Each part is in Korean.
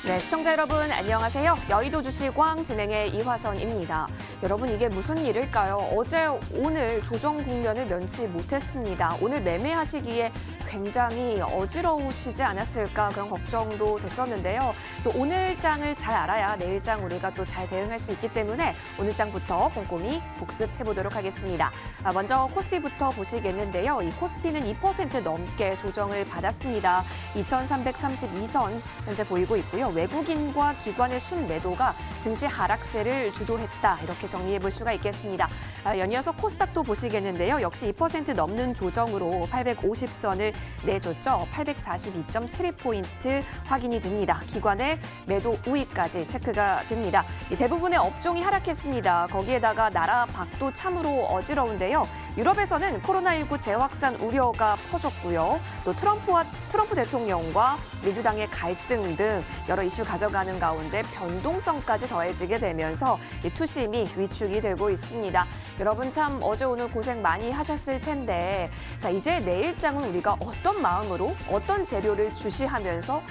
네, 시청자 여러분 안녕하세요. 여의도 주식왕 진행의 이화선입니다. 여러분 이게 무슨 일일까요? 어제 오늘 조정 국면을 면치 못했습니다. 오늘 매매하시기에 굉장히 어지러우시지 않았을까 그런 걱정도 됐었는데요. 오늘 장을 잘 알아야 내일 장 우리가 또 잘 대응할 수 있기 때문에 오늘 장부터 꼼꼼히 복습해 보도록 하겠습니다. 먼저 코스피부터 보시겠는데요. 이 코스피는 2% 넘게 조정을 받았습니다. 2332선 현재 보이고 있고요. 외국인과 기관의 순매도가 증시 하락세를 주도했다. 이렇게 정리해 볼 수가 있겠습니다. 연이어서 코스닥도 보시겠는데요. 역시 2% 넘는 조정으로 850선을 내줬죠. 842.72포인트 확인이 됩니다. 기관의 매도 우위까지 체크가 됩니다. 대부분의 업종이 하락했습니다. 거기에다가 나라 밖도 참으로 어지러운데요. 유럽에서는 코로나19 재확산 우려가 퍼졌고요. 또 트럼프 대통령과 민주당의 갈등 등 여러 이슈 가져가는 가운데 변동성까지 더해지게 되면서 투심이 위축이 되고 있습니다. 여러분 참 어제 오늘 고생 많이 하셨을 텐데 자 이제 내일장은 우리가 어떤 마음으로 어떤 재료를 주시하면서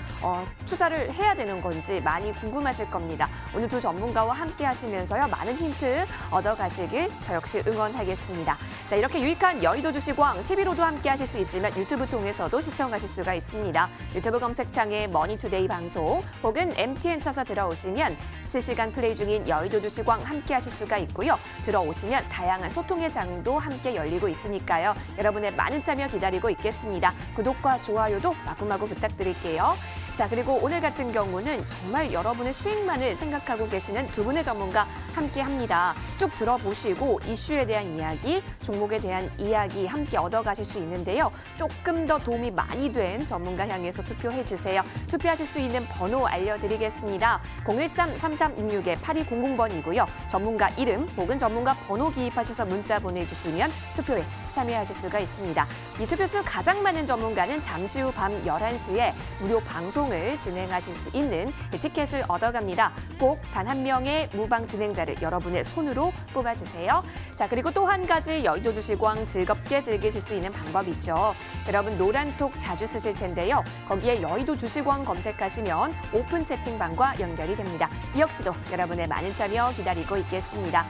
투자를 해야 되는 건지 많이 궁금하실 겁니다. 오늘 두 전문가와 함께 하시면서요. 많은 힌트 얻어가시길 저 역시 응원하겠습니다. 자 이렇게 유익한 여의도 주식왕 TV로도 함께 하실 수 있지만 유튜브 통해서도 시청하실 수가 있습니다. 유튜브 검색창에 머니투데이 방송 혹은 MTN 쳐서 들어오시면 실시간 플레이 중인 여의도 주식왕 함께 하실 수가 있고요. 들어오시면 다양한 소통의 장도 함께 열리고 있으니까요. 여러분의 많은 참여 기다리고 있겠습니다. 구독과 좋아요도 마구마구 부탁드릴게요. 자, 그리고 오늘 같은 경우는 정말 여러분의 수익만을 생각하고 계시는 두 분의 전문가 함께합니다. 쭉 들어보시고 이슈에 대한 이야기, 종목에 대한 이야기 함께 얻어가실 수 있는데요. 조금 더 도움이 많이 된 전문가 향해서 투표해주세요. 투표하실 수 있는 번호 알려드리겠습니다. 013-3366-8200번이고요. 전문가 이름 혹은 전문가 번호 기입하셔서 문자 보내주시면 투표에 참여하실 수가 있습니다. 이 투표수 가장 많은 전문가는 잠시 후 밤 11시에 무료 방송을 진행하실 수 있는 티켓을 얻어갑니다. 꼭 단 한 명의 무방 진행자를 여러분의 손으로 뽑아주세요. 자, 그리고 또 한 가지 여의도 주식왕 즐겁게 즐기실 수 있는 방법이 있죠. 여러분 노란톡 자주 쓰실 텐데요. 거기에 여의도 주식왕 검색하시면 오픈 채팅방과 연결이 됩니다. 이 역시도 여러분의 많은 참여 기다리고 있겠습니다.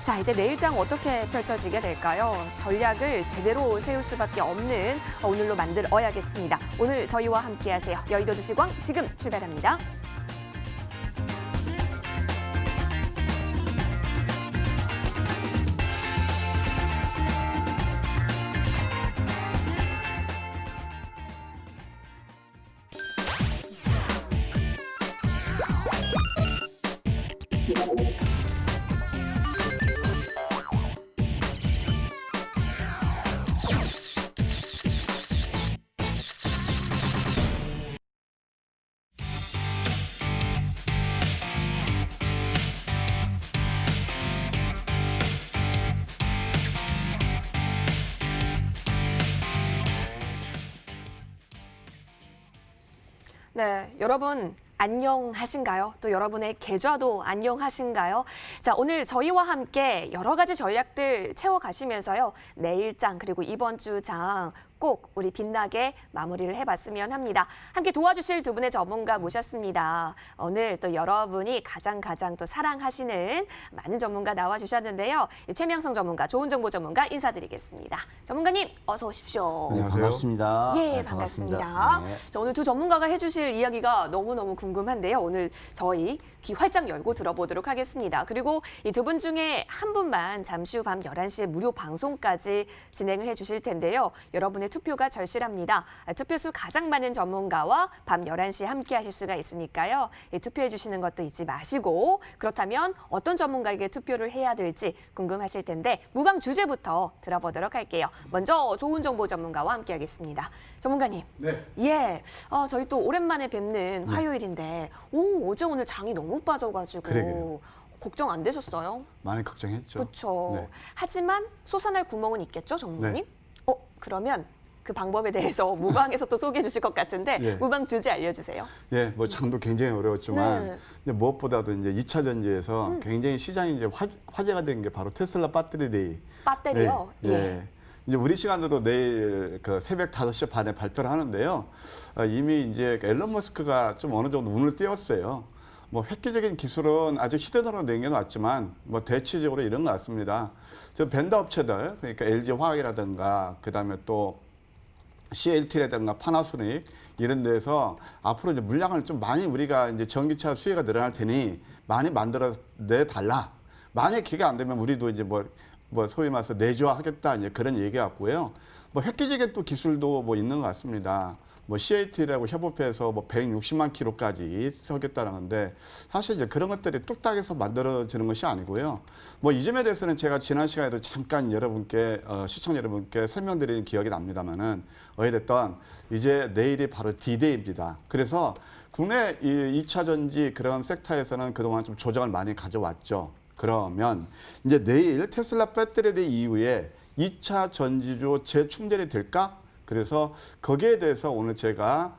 자, 이제 내일장 어떻게 펼쳐지게 될까요? 전략을 제대로 세울 수밖에 없는 오늘로 만들어야겠습니다. 오늘 저희와 함께하세요. 여의도 주식왕 지금 출발합니다. 네, 여러분 안녕하신가요? 또 여러분의 계좌도 안녕하신가요? 자, 오늘 저희와 함께 여러 가지 전략들 채워가시면서요. 내일장 그리고 이번 주장 꼭 우리 빛나게 마무리를 해봤으면 합니다. 함께 도와주실 두 분의 전문가 모셨습니다. 오늘 또 여러분이 가장 또 사랑하시는 많은 전문가 나와주셨는데요. 최명성 전문가, 좋은 정보 전문가 인사드리겠습니다. 전문가님 어서 오십시오. 안녕하세요. 반갑습니다. 예, 네, 반갑습니다. 네. 자, 오늘 두 전문가가 해주실 이야기가 너무너무 궁금한데요. 오늘 저희 귀 활짝 열고 들어보도록 하겠습니다. 그리고 이 두 분 중에 한 분만 잠시 후 밤 11시에 무료 방송까지 진행을 해주실 텐데요. 여러분의 투표가 절실합니다. 투표수 가장 많은 전문가와 밤 11시에 함께 하실 수가 있으니까요. 투표해 주시는 것도 잊지 마시고 그렇다면 어떤 전문가에게 투표를 해야 될지 궁금하실 텐데 무방 주제부터 들어보도록 할게요. 먼저 좋은 정보 전문가와 함께 하겠습니다. 전문가님. 네. 예. 저희 또 오랜만에 뵙는 화요일인데 어제 오늘 장이 너무 빠져가지고 그러게요. 걱정 안 되셨어요? 많이 걱정했죠. 그렇죠. 네. 하지만 솟아날 구멍은 있겠죠, 전문가님? 네. 그러면 그 방법에 대해서 무방에서 또 소개해 주실 것 같은데 예. 무방 주제 알려주세요. 예, 뭐 장도 굉장히 어려웠지만 네. 이제 무엇보다도 이제 2차 전지에서 굉장히 시장이 이제 화제가 된 게 바로 테슬라 배터리 데이. 배터리요? 예. 예. 이제 우리 시간으로 내일 그 새벽 5시 반에 발표를 하는데요. 이미 이제 앨런 머스크가 좀 어느 정도 운을 띄웠어요. 뭐 획기적인 기술은 아직 시대적으로 남겨놨지만 뭐 대체적으로 이런 것 같습니다. 저 벤더 업체들, 그러니까 LG 화학이라든가 그다음에 또 CLT라든가 파나소닉 이런 데서 앞으로 이제 물량을 좀 많이 우리가 이제 전기차 수요가 늘어날 테니 많이 만들어 내 달라. 만약 그게 안 되면 우리도 이제 뭐 소위 말해서 내조하겠다 이제 그런 얘기 같고요. 뭐 획기적인 또 기술도 뭐 있는 것 같습니다. 뭐 CAT라고 협업해서 뭐 160만 킬로까지 서겠다라는데 사실 이제 그런 것들이 뚝딱해서 만들어지는 것이 아니고요. 뭐 이 점에 대해서는 제가 지난 시간에도 잠깐 여러분께 시청자 여러분께 설명드린 기억이 납니다만은 어찌됐든 이제 내일이 바로 D-Day입니다. 그래서 국내 이 2차 전지 그런 섹터에서는 그동안 좀 조정을 많이 가져왔죠. 그러면 이제 내일 테슬라 배터리 이후에 2차 전지주 재충전이 될까? 그래서 거기에 대해서 오늘 제가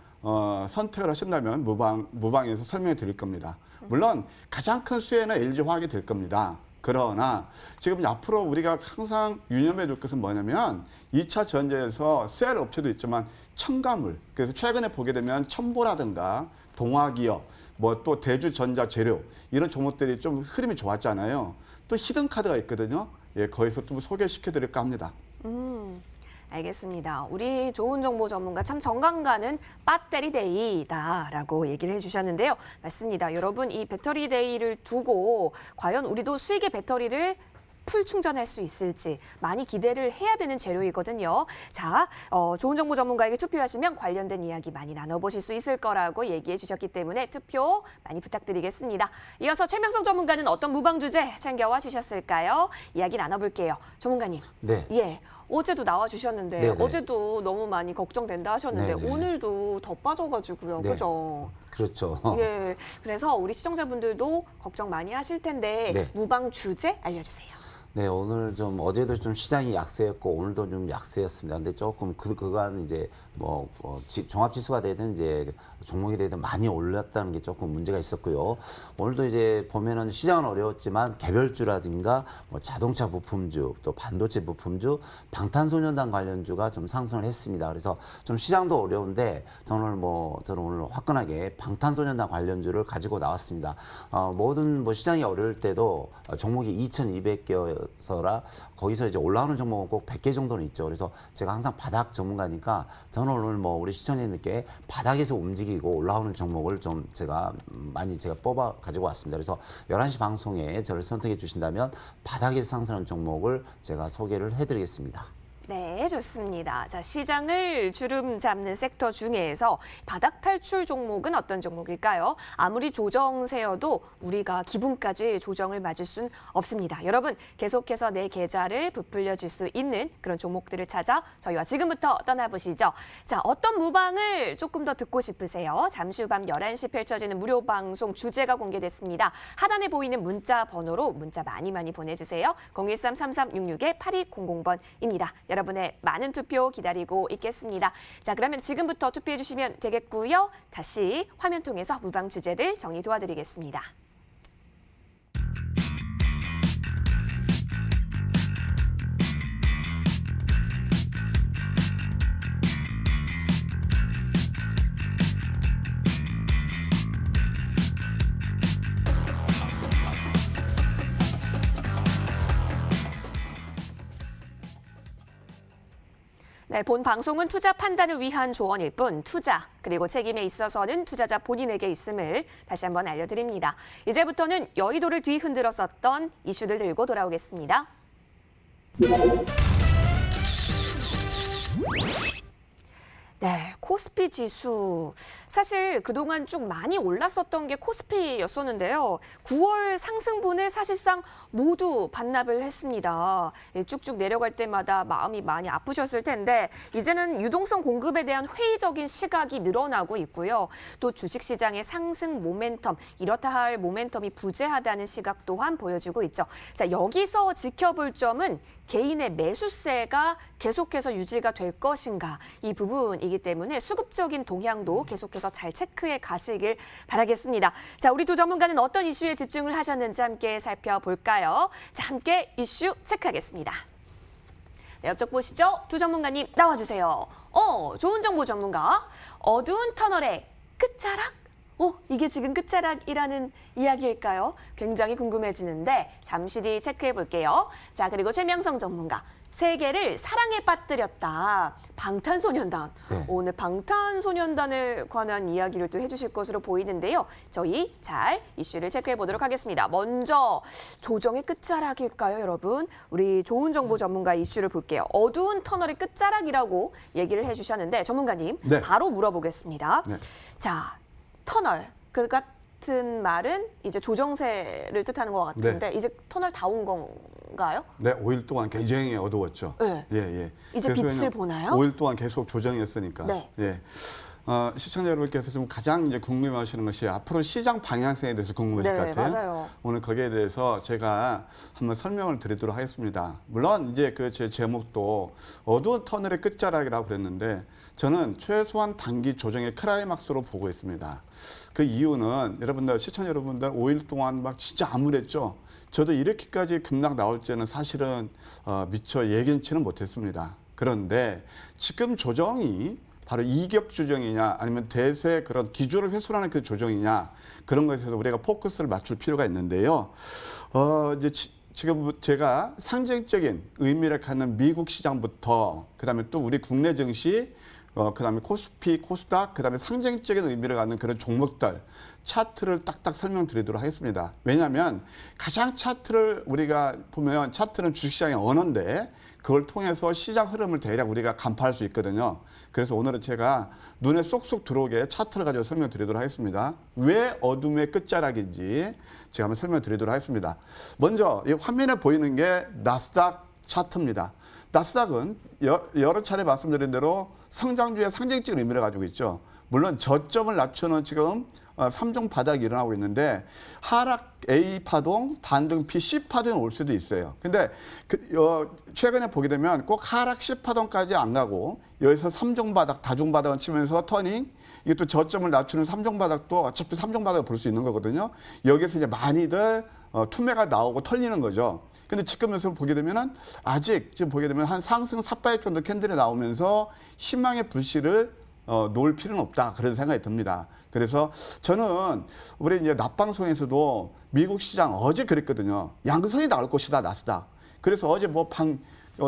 선택을 하신다면 무방에서 설명해 드릴 겁니다. 물론 가장 큰 수혜는 LG화학이 될 겁니다. 그러나 지금 앞으로 우리가 항상 유념해 둘 것은 뭐냐면 2차 전지에서 셀 업체도 있지만 첨가물, 그래서 최근에 보게 되면 첨보라든가 동화기업, 뭐 또 대주전자재료 이런 종목들이 좀 흐름이 좋았잖아요. 또 히든카드가 있거든요. 예, 거기서 좀 소개시켜 드릴까 합니다. 알겠습니다. 우리 좋은 정보 전문가 참 정감 가는 배터리 데이다라고 얘기를 해주셨는데요. 맞습니다. 여러분 이 배터리 데이를 두고 과연 우리도 수익의 배터리를 풀 충전할 수 있을지 많이 기대를 해야 되는 재료이거든요. 자, 좋은 정보 전문가에게 투표하시면 관련된 이야기 많이 나눠보실 수 있을 거라고 얘기해 주셨기 때문에 투표 많이 부탁드리겠습니다. 이어서 최명성 전문가는 어떤 무방 주제 챙겨와 주셨을까요? 이야기 나눠볼게요. 전문가님. 네. 예. 어제도 나와 주셨는데 네네. 어제도 너무 많이 걱정된다 하셨는데 네네. 오늘도 더 빠져가지고요. 네. 그죠? 그렇죠. 예. 그래서 우리 시청자분들도 걱정 많이 하실 텐데 네. 무방 주제 알려주세요. 네, 오늘 좀 어제도 좀 시장이 약세였고 오늘도 좀 약세였습니다. 근데 조금 그간 이제 종합지수가 되든 이제 종목이 되든 많이 올랐다는 게 조금 문제가 있었고요. 오늘도 이제 보면은 시장은 어려웠지만 개별주라든가 뭐 자동차 부품주, 또 반도체 부품주, 방탄소년단 관련주가 좀 상승을 했습니다. 그래서 좀 시장도 어려운데 저는 오늘 화끈하게 방탄소년단 관련주를 가지고 나왔습니다. 모든 시장이 어려울 때도 종목이 2,200개여서라 거기서 이제 올라오는 종목은 꼭 100개 정도는 있죠. 그래서 제가 항상 바닥 전문가니까 저는 오늘 우리 시청자님께 바닥에서 움직이고 올라오는 종목을 좀 제가 많이 뽑아 가지고 왔습니다. 그래서 11시 방송에 저를 선택해 주신다면 바닥에서 상승하는 종목을 제가 소개를 해드리겠습니다. 네, 좋습니다. 자, 시장을 주름 잡는 섹터 중에서 바닥 탈출 종목은 어떤 종목일까요? 아무리 조정세여도 우리가 기분까지 조정을 맞을 순 없습니다. 여러분, 계속해서 내 계좌를 부풀려 줄 수 있는 그런 종목들을 찾아 저희와 지금부터 떠나보시죠. 자, 어떤 무방을 조금 더 듣고 싶으세요? 잠시 후 밤 11시 펼쳐지는 무료 방송 주제가 공개됐습니다. 하단에 보이는 문자 번호로 문자 많이 보내주세요. 013-3366-8200번입니다. 여러분의 많은 투표 기다리고 있겠습니다. 자, 그러면 지금부터 투표해 주시면 되겠고요. 다시 화면 통해서 무방 주제들 정리 도와드리겠습니다. 네, 본 방송은 투자 판단을 위한 조언일 뿐 투자 그리고 책임에 있어서는 투자자 본인에게 있음을 다시 한번 알려드립니다. 이제부터는 여의도를 뒤흔들었었던 이슈들 들고 돌아오겠습니다. 네, 코스피 지수. 사실 그동안 좀 많이 올랐었던 게 코스피였었는데요. 9월 상승분을 사실상 모두 반납을 했습니다. 쭉쭉 내려갈 때마다 마음이 많이 아프셨을 텐데 이제는 유동성 공급에 대한 회의적인 시각이 늘어나고 있고요. 또 주식시장의 상승 모멘텀, 이렇다 할 모멘텀이 부재하다는 시각 또한 보여지고 있죠. 자, 여기서 지켜볼 점은 개인의 매수세가 계속해서 유지가 될 것인가 이 부분이기 때문에 수급적인 동향도 계속해서 잘 체크해 가시길 바라겠습니다. 자, 우리 두 전문가는 어떤 이슈에 집중을 하셨는지 함께 살펴볼까요? 자, 함께 이슈 체크하겠습니다. 네, 옆쪽 보시죠. 두 전문가님 나와주세요. 좋은 정보 전문가. 어두운 터널의 끝자락? 이게 지금 끝자락이라는 이야기일까요? 굉장히 궁금해지는데 잠시 뒤 체크해 볼게요. 자, 그리고 최명성 전문가. 세계를 사랑에 빠뜨렸다. 방탄소년단. 네. 오늘 방탄소년단에 관한 이야기를 또 해주실 것으로 보이는데요. 저희 잘 이슈를 체크해 보도록 하겠습니다. 먼저 조정의 끝자락일까요, 여러분? 우리 좋은 정보 전문가 이슈를 볼게요. 어두운 터널의 끝자락이라고 얘기를 해주셨는데 전문가님 네. 바로 물어보겠습니다. 네. 자, 터널. 그 같은 말은 이제 조정세를 뜻하는 것 같은데 이제 터널 다 온 건가요? 네, 5일 동안 굉장히 어두웠죠. 네. 예. 이제 그래서 빛을 보나요? 5일 동안 계속 조정이었으니까. 네. 예. 시청자 여러분께서 좀 가장 이제 궁금해하시는 것이 앞으로 시장 방향성에 대해서 궁금하실 것 네, 같아요. 맞아요. 오늘 거기에 대해서 제가 한번 설명을 드리도록 하겠습니다. 물론 이제 그 제 제목도 어두운 터널의 끝자락이라고 그랬는데 저는 최소한 단기 조정의 클라이막스로 보고 있습니다. 그 이유는 여러분들 시청자 여러분들 5일 동안 막 진짜 암울했죠. 저도 이렇게까지 급락 나올지는 사실은 미처 예견치는 못했습니다. 그런데 지금 조정이 바로 이격 조정이냐 아니면 대세 그런 기조를 훼손하는 그 조정이냐 그런 것에서 우리가 포커스를 맞출 필요가 있는데요. 이제 지금 제가 상징적인 의미를 갖는 미국 시장부터 그다음에 또 우리 국내 증시 그다음에 코스피, 코스닥, 그다음에 상징적인 의미를 갖는 그런 종목들 차트를 딱딱 설명드리도록 하겠습니다. 왜냐하면 가장 차트를 우리가 보면 차트는 주식시장의 언어인데 그걸 통해서 시장 흐름을 대략 우리가 간파할 수 있거든요. 그래서 오늘은 제가 눈에 쏙쏙 들어오게 차트를 가지고 설명드리도록 하겠습니다. 왜 어둠의 끝자락인지 제가 한번 설명드리도록 하겠습니다. 먼저 이 화면에 보이는 게 나스닥 차트입니다. 나스닥은 여러 차례 말씀드린 대로 성장주의 상징적인 의미를 가지고 있죠. 물론 저점을 낮추는 지금 3종 바닥이 일어나고 있는데 하락 A 파동, 반등 B, C 파동이 올 수도 있어요. 근데 최근에 보게 되면 꼭 하락 C 파동까지 안 가고 여기서 3종 바닥, 다중 바닥을 치면서 터닝 이게 또 저점을 낮추는 3종 바닥도 어차피 3종 바닥을 볼 수 있는 거거든요. 여기서 이제 많이들 투매가 나오고 털리는 거죠. 근데 지금에서 보게 되면은 아직 지금 보게 되면 한 상승 삿바의 정도 캔들이 나오면서 희망의 불씨를 놓을 필요는 없다 그런 생각이 듭니다. 그래서 저는 우리 이제 낮방송에서도 미국 시장 어제 그랬거든요. 양선이 나올 것이다 나스닥. 그래서 어제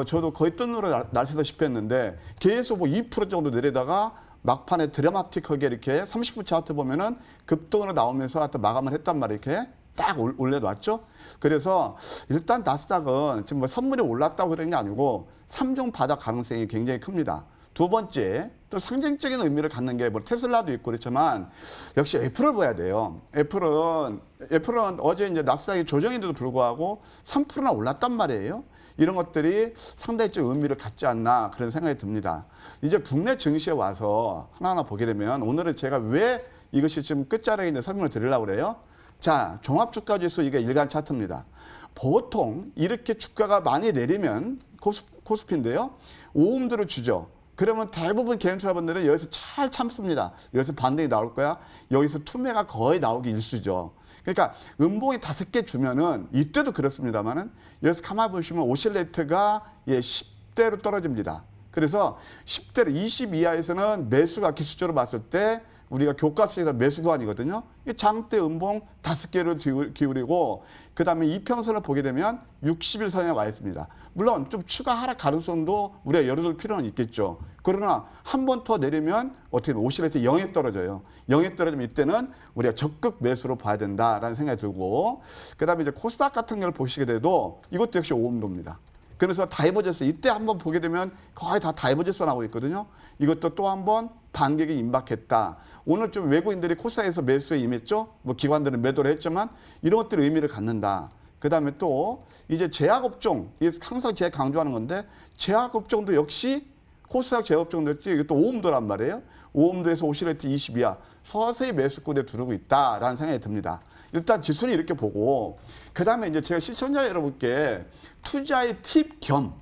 저도 거의 뜬으로 날새다시피 했는데 계속 2% 정도 내리다가 막판에 드라마틱하게 이렇게 30분 차트 보면은 급등으로 나오면서 하여튼 마감을 했단 말이에요. 이렇게 딱 올려놨죠. 그래서 일단 나스닥은 지금 선물이 올랐다고 그런 게 아니고 3종 바닥 가능성이 굉장히 큽니다. 두 번째, 또 상징적인 의미를 갖는 게 테슬라도 있고 그렇지만 역시 애플을 봐야 돼요. 애플은 어제 이제 나스닥이 조정인데도 불구하고 3%나 올랐단 말이에요. 이런 것들이 상당히 좀 의미를 갖지 않나 그런 생각이 듭니다. 이제 국내 증시에 와서 하나하나 보게 되면 오늘은 제가 왜 이것이 지금 끝자락인데 설명을 드리려고 그래요. 자, 종합주가지수 이게 일간 차트입니다. 보통 이렇게 주가가 많이 내리면 코스피인데요. 오음들을 주죠. 그러면 대부분 개인 투자분들은 여기서 잘 참습니다. 여기서 반등이 나올 거야. 여기서 투매가 거의 나오기 일쑤죠. 그러니까 음봉이 5개 주면은 이때도 그렇습니다만은 여기서 가만히 보시면 오실레이트가 10대로 떨어집니다. 그래서 10대로 20 이하에서는 매수가 기술적으로 봤을 때 우리가 교과서에서 매수 구간이거든요. 장대 음봉 5개를 기울이고 그다음에 이평선을 보게 되면 60일선에 와 있습니다. 물론 좀 추가 하락 가능성도 우리가 열어둘 필요는 있겠죠. 그러나 한 번 더 내리면 어떻게 보면 오실레이트 0에 떨어져요. 0에 떨어지면 이때는 우리가 적극 매수로 봐야 된다라는 생각이 들고 그다음에 이제 코스닥 같은 경우를 보시게 돼도 이것도 역시 오음도입니다. 그래서 다이버전스 이때 한번 보게 되면 거의 다 다이버전스 나오고 있거든요. 이것도 또 한번 반격이 임박했다. 오늘 좀 외국인들이 코스닥에서 매수에 임했죠. 기관들은 매도를 했지만 이런 것들이 의미를 갖는다. 그다음에 또 이제 제약업종, 이게 항상 제가 강조하는 건데 제약업종도 역시 코스닥 제약업종도 역시 이게 또 오음도란 말이에요. 오음도에서 오실레이트 20 이하 서서히 매수권에 두르고 있다라는 생각이 듭니다. 일단 지수는 이렇게 보고 그다음에 이제 제가 시청자 여러분께 투자의 팁 겸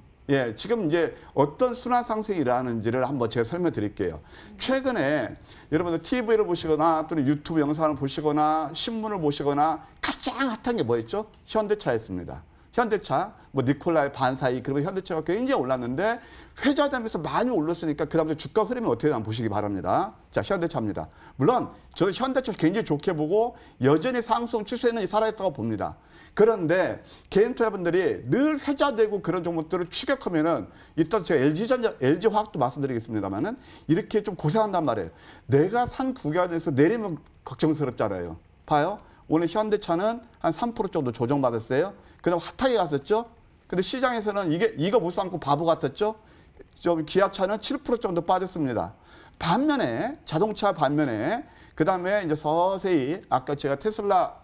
지금 이제 어떤 순환 상승이 일어나는지를 한번 제가 설명드릴게요. 최근에 여러분들 TV를 보시거나 또는 유튜브 영상을 보시거나 신문을 보시거나 가장 핫한 게 뭐였죠? 현대차였습니다. 현대차, 뭐 니콜라의 반사이, 그리고 현대차가 굉장히 올랐는데 회자되면서 많이 올랐으니까 그 다음에 주가 흐름이 어떻게 되나 보시기 바랍니다. 자, 현대차입니다. 물론 저는 현대차 굉장히 좋게 보고 여전히 상승 추세는 살아있다고 봅니다. 그런데 개인 투자분들이 늘 회자되고 그런 종목들을 추격하면은 일단 제가 LG화학도 말씀드리겠습니다만은 이렇게 좀 고생한단 말이에요. 내가 산 구간에서 내리면 걱정스럽잖아요. 봐요. 오늘 현대차는 한 3% 정도 조정받았어요. 그다음 핫하게 갔었죠. 근데 시장에서는 이거 못 삼고 바보 같았죠. 좀 기아차는 7% 정도 빠졌습니다. 반면에 자동차 반면에 그다음에 이제 서서히 아까 제가 테슬라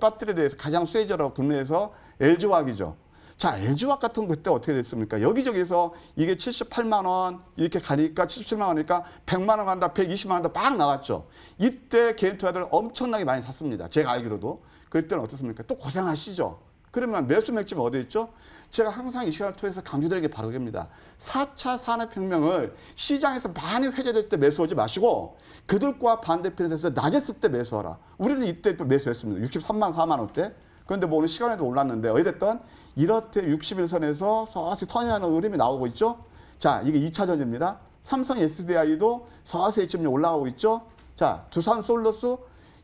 배터리에 대해서 가장 수혜자라고 국내에서 LG화학이죠. 자, LG화학 같은 거 그때 어떻게 됐습니까? 여기저기서 이게 78만 원 이렇게 가니까 77만 원이니까 100만 원 간다, 120만 원 간다 막 나왔죠. 이때 개인 투자들 엄청나게 많이 샀습니다. 제가 알기로도. 그때는 어떻습니까? 또 고생하시죠. 그러면 매수 맥집은 어디 있죠? 제가 항상 이 시간을 통해서 강조드리게 바로 겁니다. 4차 산업혁명을 시장에서 많이 회자될 때 매수하지 마시고 그들과 반대편에서 낮았을 때 매수하라. 우리는 이때 또 매수했습니다. 63만 4만 원대. 그런데 뭐 오늘 시간에도 올랐는데 어찌됐든 이렇게 61선에서 서서히 턴하는 흐름이 나오고 있죠. 자, 이게 2차 전지입니다. 삼성 SDI도 서서히 지금 올라오고 있죠. 자, 두산 솔루스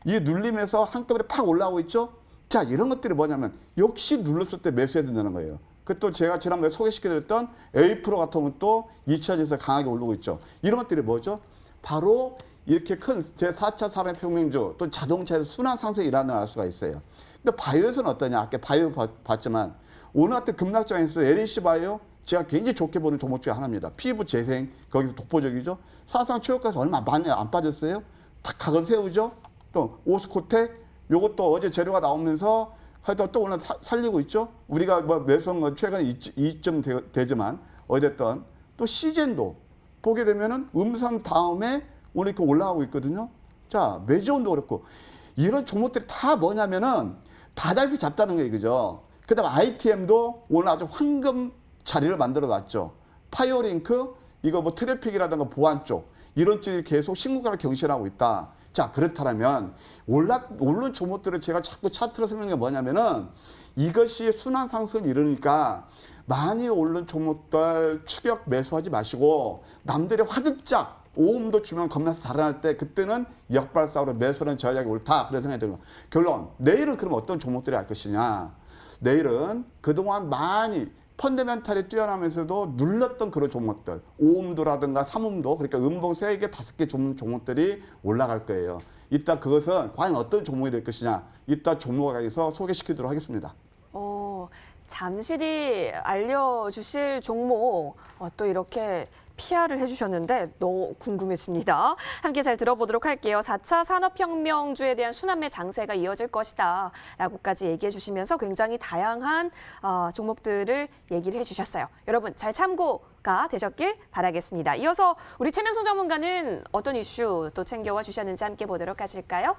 이 눌림에서 한꺼번에 팍 올라오고 있죠. 자, 이런 것들이 뭐냐면 역시 눌렀을 때 매수해야 된다는 거예요. 그 또 제가 지난번에 소개시켜드렸던 A 프로 같은 것도 2차 전지에서 강하게 오르고 있죠. 이런 것들이 뭐죠? 바로 이렇게 큰 제4차 산업혁명주 또 자동차에서 순환 상승이 일어날 수가 있어요. 근데 바이오에서는 어떠냐? 아까 바이오 봤지만 오늘 같은 급락장에서 LEC 바이오 제가 굉장히 좋게 보는 종목 중에 하나입니다. 피부 재생 거기서 독보적이죠. 사상 최고가에서 얼마 많이 안 빠졌어요. 다 각을 세우죠. 또 오스코텍 요것도 어제 재료가 나오면서 하여튼 또 오늘 살리고 있죠. 우리가 뭐 매수한 건 최근에 이점 되지만 어쨌든 또 시젠도 보게 되면은 음선 다음에 오늘 이렇게 올라가고 있거든요. 자, 매지온도 그렇고 이런 종목들이 다 뭐냐면은 바닥에서 잡다는 거예요, 그죠? 그다음 ITM도 오늘 아주 황금 자리를 만들어 놨죠. 파이어링크 이거 뭐 트래픽이라든가 보안 쪽 이런 쪽이 계속 신고가를 경신하고 있다. 자, 그렇다면 오른 종목들을 제가 자꾸 차트로 설명한 게 뭐냐면은 이것이 순환 상승을 이루니까 많이 오른 종목들 추격 매수하지 마시고 남들이 화들짝 오음도 주면 겁나서 달아날 때 그때는 역발상으로 매수하는 전략이 옳다. 그런 생각이 들어요. 결론, 내일은 그럼 어떤 종목들이 할 것이냐. 내일은 그동안 많이 펀더멘탈이 뛰어나면서도 눌렀던 그런 종목들, 오음도라든가 삼음도, 그러니까 음봉 3개, 5개 종목들이 올라갈 거예요. 이따 그것은 과연 어떤 종목이 될 것이냐, 이따 종목에서 소개시키도록 하겠습니다. 잠시 뒤 알려주실 종목 또 이렇게 PR을 해주셨는데 너무 궁금해집니다. 함께 잘 들어보도록 할게요. 4차 산업혁명주에 대한 순환매 장세가 이어질 것이다 라고까지 얘기해 주시면서 굉장히 다양한 종목들을 얘기를 해주셨어요. 여러분 잘 참고가 되셨길 바라겠습니다. 이어서 우리 최명순 전문가는 어떤 이슈 또 챙겨와 주셨는지 함께 보도록 하실까요?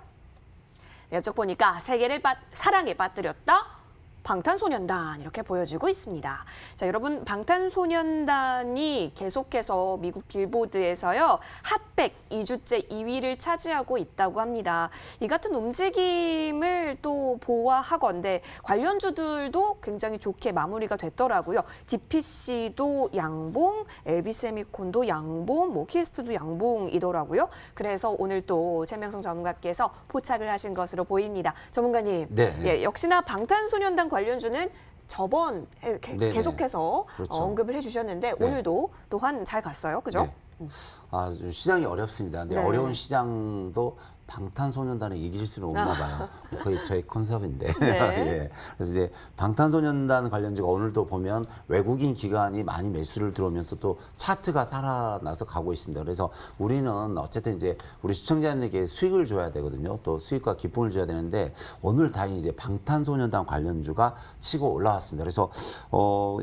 옆쪽 보니까 세계를 사랑에 빠뜨렸다. 방탄소년단 이렇게 보여지고 있습니다. 자, 여러분 방탄소년단이 계속해서 미국 빌보드에서요 핫백 2주째 2위를 차지하고 있다고 합니다. 이 같은 움직임을 또 보아하건대 관련주들도 굉장히 좋게 마무리가 됐더라고요. DPC도 양봉, LB세미콘도 양봉, 뭐 키스트도 양봉이더라고요. 그래서 오늘 또 최명성 전문가께서 포착을 하신 것으로 보입니다. 전문가님, 네. 예, 역시나 방탄소년단 관련주는 저번 네네. 계속해서 그렇죠. 언급을 해주셨는데 네. 오늘도 또한 잘 갔어요, 그죠? 네. 좀 시장이 어렵습니다. 근데 네. 어려운 시장도 방탄소년단을 이길 수는 없나 봐요. 거의 저희 컨셉인데. 네. 예. 그래서 이제 방탄소년단 관련주가 오늘도 보면 외국인 기관이 많이 매수를 들어오면서 또 차트가 살아나서 가고 있습니다. 그래서 우리는 어쨌든 이제 우리 시청자님에게 수익을 줘야 되거든요. 또 수익과 기쁨을 줘야 되는데 오늘 다행히 이제 방탄소년단 관련주가 치고 올라왔습니다. 그래서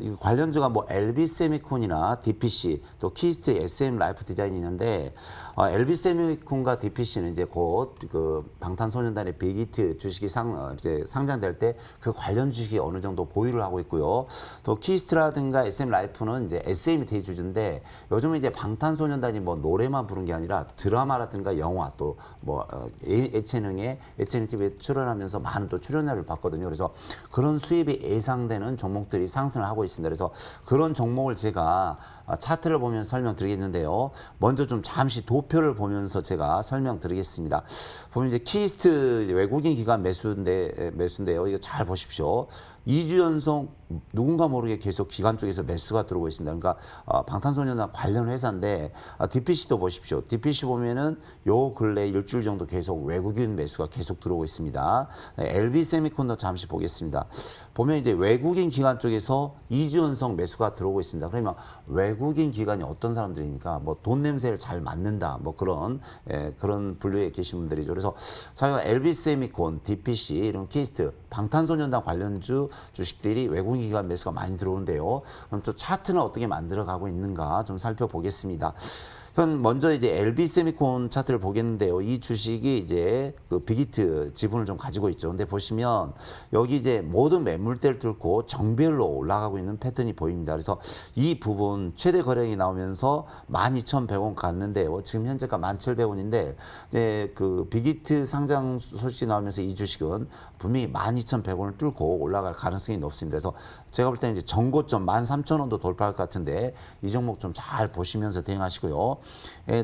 이 관련주가 뭐 LB세미콘이나 DPC 또 키스트 SM 라이프 디자인이 있는데 LB세미콘과 DPC는 이제 곧 곧 그 방탄소년단의 빅히트 주식이 이제 상장될 때 그 관련 주식이 어느 정도 보유를 하고 있고요. 또 키스트라든가 SM라이프는 이제 SM이 대주주인데 요즘은 이제 방탄소년단이 뭐 노래만 부른 게 아니라 드라마라든가 영화 또 뭐 예체능에 예체능 TV에 출연하면서 많은 또 출연료를 받거든요. 그래서 그런 수입이 예상되는 종목들이 상승을 하고 있습니다. 그래서 그런 종목을 제가 차트를 보면서 설명드리겠는데요. 먼저 좀 잠시 도표를 보면서 제가 설명드리겠습니다. 보면 이제 키스트 외국인 기관 매수인데요. 이거 잘 보십시오. 2주 연속 누군가 모르게 계속 기관 쪽에서 매수가 들어오고 있습니다. 그러니까 방탄소년단 관련 회사인데 DPC도 보십시오. DPC 보면은 요 근래 일주일 정도 계속 외국인 매수가 계속 들어오고 있습니다. LB세미콘도 잠시 보겠습니다. 보면 이제 외국인 기관 쪽에서 2주 연속 매수가 들어오고 있습니다. 그러면 외국인 기관이 어떤 사람들입니까? 뭐 돈 냄새를 잘 맡는다. 뭐 그런 분류에 계신 분들이죠. 그래서 저희가 LB세미콘, DPC, 이런 키스트, 방탄소년단 관련주 주식들이 외국인 기관 매수가 많이 들어오는데요. 그럼 또 차트는 어떻게 만들어가고 있는가 좀 살펴보겠습니다. 먼저 이제 LB세미콘 차트를 보겠는데요. 이 주식이 이제 그 빅히트 지분을 좀 가지고 있죠. 근데 보시면 여기 이제 모든 매물대를 뚫고 정배열로 올라가고 있는 패턴이 보입니다. 그래서 이 부분 최대 거래량이 나오면서 12,100원 갔는데요. 지금 현재가 1,700원인데 그 빅히트 상장 소식이 나오면서 이 주식은 분명히 12,100원을 뚫고 올라갈 가능성이 높습니다. 그래서 제가 볼 때는 이제 전고점 13,000원도 돌파할 것 같은데 이 종목 좀 잘 보시면서 대응하시고요.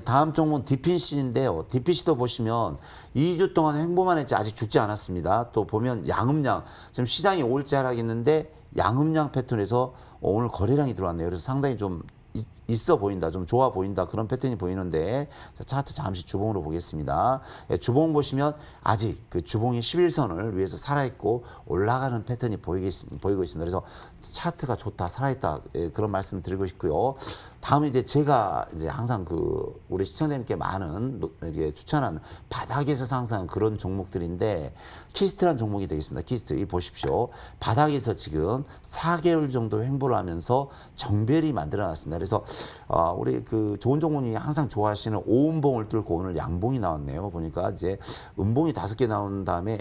다음 종목은 DPC인데요. DPC도 보시면 2주 동안 횡보만 했지 아직 죽지 않았습니다. 또 보면 양음량, 지금 시장이 5일째 하락했는데 양음량 패턴에서 오늘 거래량이 들어왔네요. 그래서 상당히 좀 있어 보인다, 좀 좋아 보인다, 그런 패턴이 보이는데, 자, 차트 잠시 주봉으로 보겠습니다. 주봉 보시면 아직 그 주봉이 11선을 위에서 살아있고 올라가는 패턴이 보이고 있습니다. 그래서 차트가 좋다, 살아있다, 그런 말씀 드리고 싶고요. 다음에 이제 제가 이제 항상 그 우리 시청자님께 많은 추천하는 바닥에서 상승한 그런 종목들인데, 키스트란 종목이 되겠습니다. 키스트, 이 보십시오. 바닥에서 지금 4개월 정도 횡보를 하면서 정배열이 만들어놨습니다. 그래서 우리 그 좋은 종목이 항상 좋아하시는 오음봉을 뚫고 오늘 양봉이 나왔네요. 보니까 이제 음봉이 5개 나온 다음에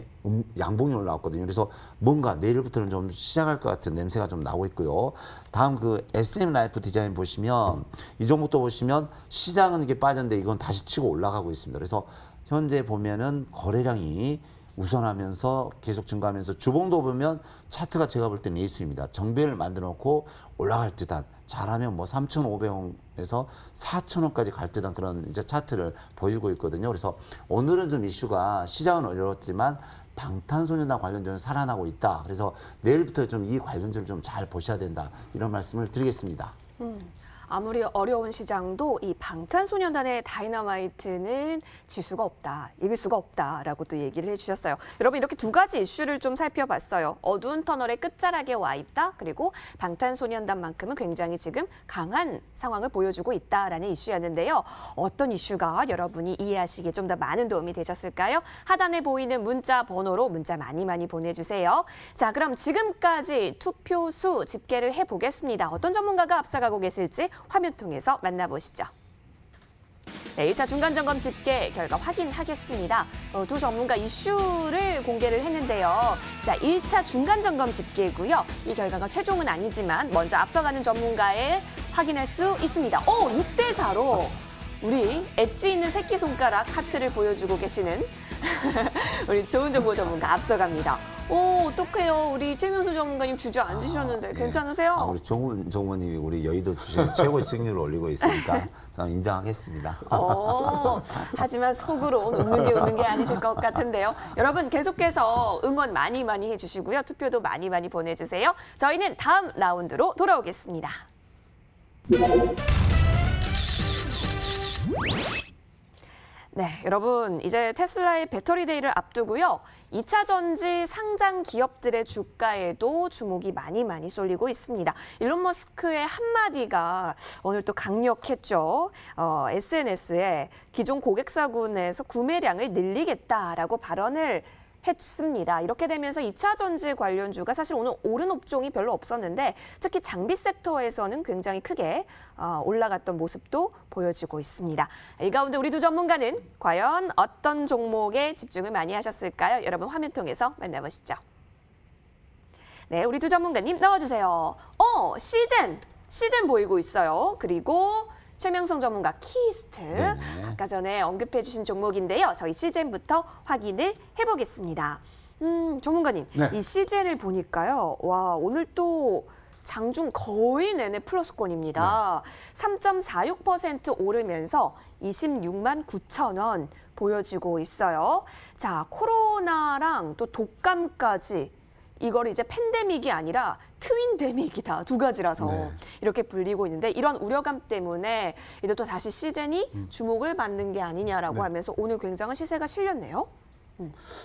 양봉이 올라왔거든요. 그래서 뭔가 내일부터는 좀 시작할 것 같은 냄새가 좀 나고 있고요. 다음 그 SM라이프 디자인 보시면 이 종목도 보시면 시장은 이게 빠졌는데 이건 다시 치고 올라가고 있습니다. 그래서 현재 보면은 거래량이 우선하면서 계속 증가하면서 주봉도 보면 차트가 제가 볼 때는 예수입니다. 정배를 만들어 놓고 올라갈 듯한, 잘하면 뭐 3,500원에서 4,000원까지 갈 듯한 그런 이제 차트를 보이고 있거든요. 그래서 오늘은 좀 이슈가 시장은 어려웠지만 방탄소년단 관련주는 살아나고 있다. 그래서 내일부터 좀 이 관련주를 좀 잘 보셔야 된다. 이런 말씀을 드리겠습니다. 아무리 어려운 시장도 이 방탄소년단의 다이너마이트는 질 수가 없다, 이길 수가 없다라고 또 얘기를 해주셨어요. 여러분, 이렇게 두 가지 이슈를 좀 살펴봤어요. 어두운 터널의 끝자락에 와 있다, 그리고 방탄소년단만큼은 굉장히 지금 강한 상황을 보여주고 있다라는 이슈였는데요. 어떤 이슈가 여러분이 이해하시기에 좀 더 많은 도움이 되셨을까요? 하단에 보이는 문자 번호로 문자 많이 보내주세요. 자, 그럼 지금까지 투표수 집계를 해보겠습니다. 어떤 전문가가 앞서가고 계실지 화면 통해서 만나보시죠. 네, 1차 중간점검 집계 결과 확인하겠습니다. 두 전문가 이슈를 공개를 했는데요. 자, 1차 중간점검 집계고요. 이 결과가 최종은 아니지만 먼저 앞서가는 전문가의 확인할 수 있습니다. 6대4로 우리 엣지 있는 새끼손가락 하트를 보여주고 계시는 우리 좋은 정보 전문가 앞서갑니다. 어떡해요. 우리 최명수 전문가님 주저앉으셨는데 괜찮으세요? 우리 좋은 전문가님이 우리 여의도 주식에서 최고의 승률을 올리고 있으니까 저는 인정하겠습니다. 하지만 속으로 웃는 게 아니실 것 같은데요. 여러분, 계속해서 응원 많이 해주시고요. 투표도 많이 보내주세요. 저희는 다음 라운드로 돌아오겠습니다. 네, 여러분, 이제 테슬라의 배터리 데이를 앞두고요. 2차 전지 상장 기업들의 주가에도 주목이 많이 쏠리고 있습니다. 일론 머스크의 한마디가 오늘 또 강력했죠. SNS에 기존 고객사군에서 구매량을 늘리겠다라고 발언을 했습니다. 이렇게 되면서 2차 전지 관련주가 사실 오늘 오른 업종이 별로 없었는데 특히 장비 섹터에서는 굉장히 크게 올라갔던 모습도 보여지고 있습니다. 이 가운데 우리 두 전문가는 과연 어떤 종목에 집중을 많이 하셨을까요? 여러분 화면 통해서 만나보시죠. 네, 우리 두 전문가님 나와주세요. 시젠 보이고 있어요. 그리고 최명성 전문가 키스트. 네네. 아까 전에 언급해 주신 종목인데요. 저희 시젠부터 확인을 해보겠습니다. 전문가님, 네. 이 시젠을 보니까요. 와, 오늘 또 장중 거의 내내 플러스권입니다. 3.46% 오르면서 26만 9천 원 보여지고 있어요. 자, 코로나랑 또 독감까지 이걸 이제 팬데믹이 아니라 트윈데믹이다. 두 가지라서 네. 이렇게 불리고 있는데 이런 우려감 때문에 이제 또 다시 시젠이 주목을 받는 게 아니냐라고 네. 하면서 오늘 굉장한 시세가 실렸네요.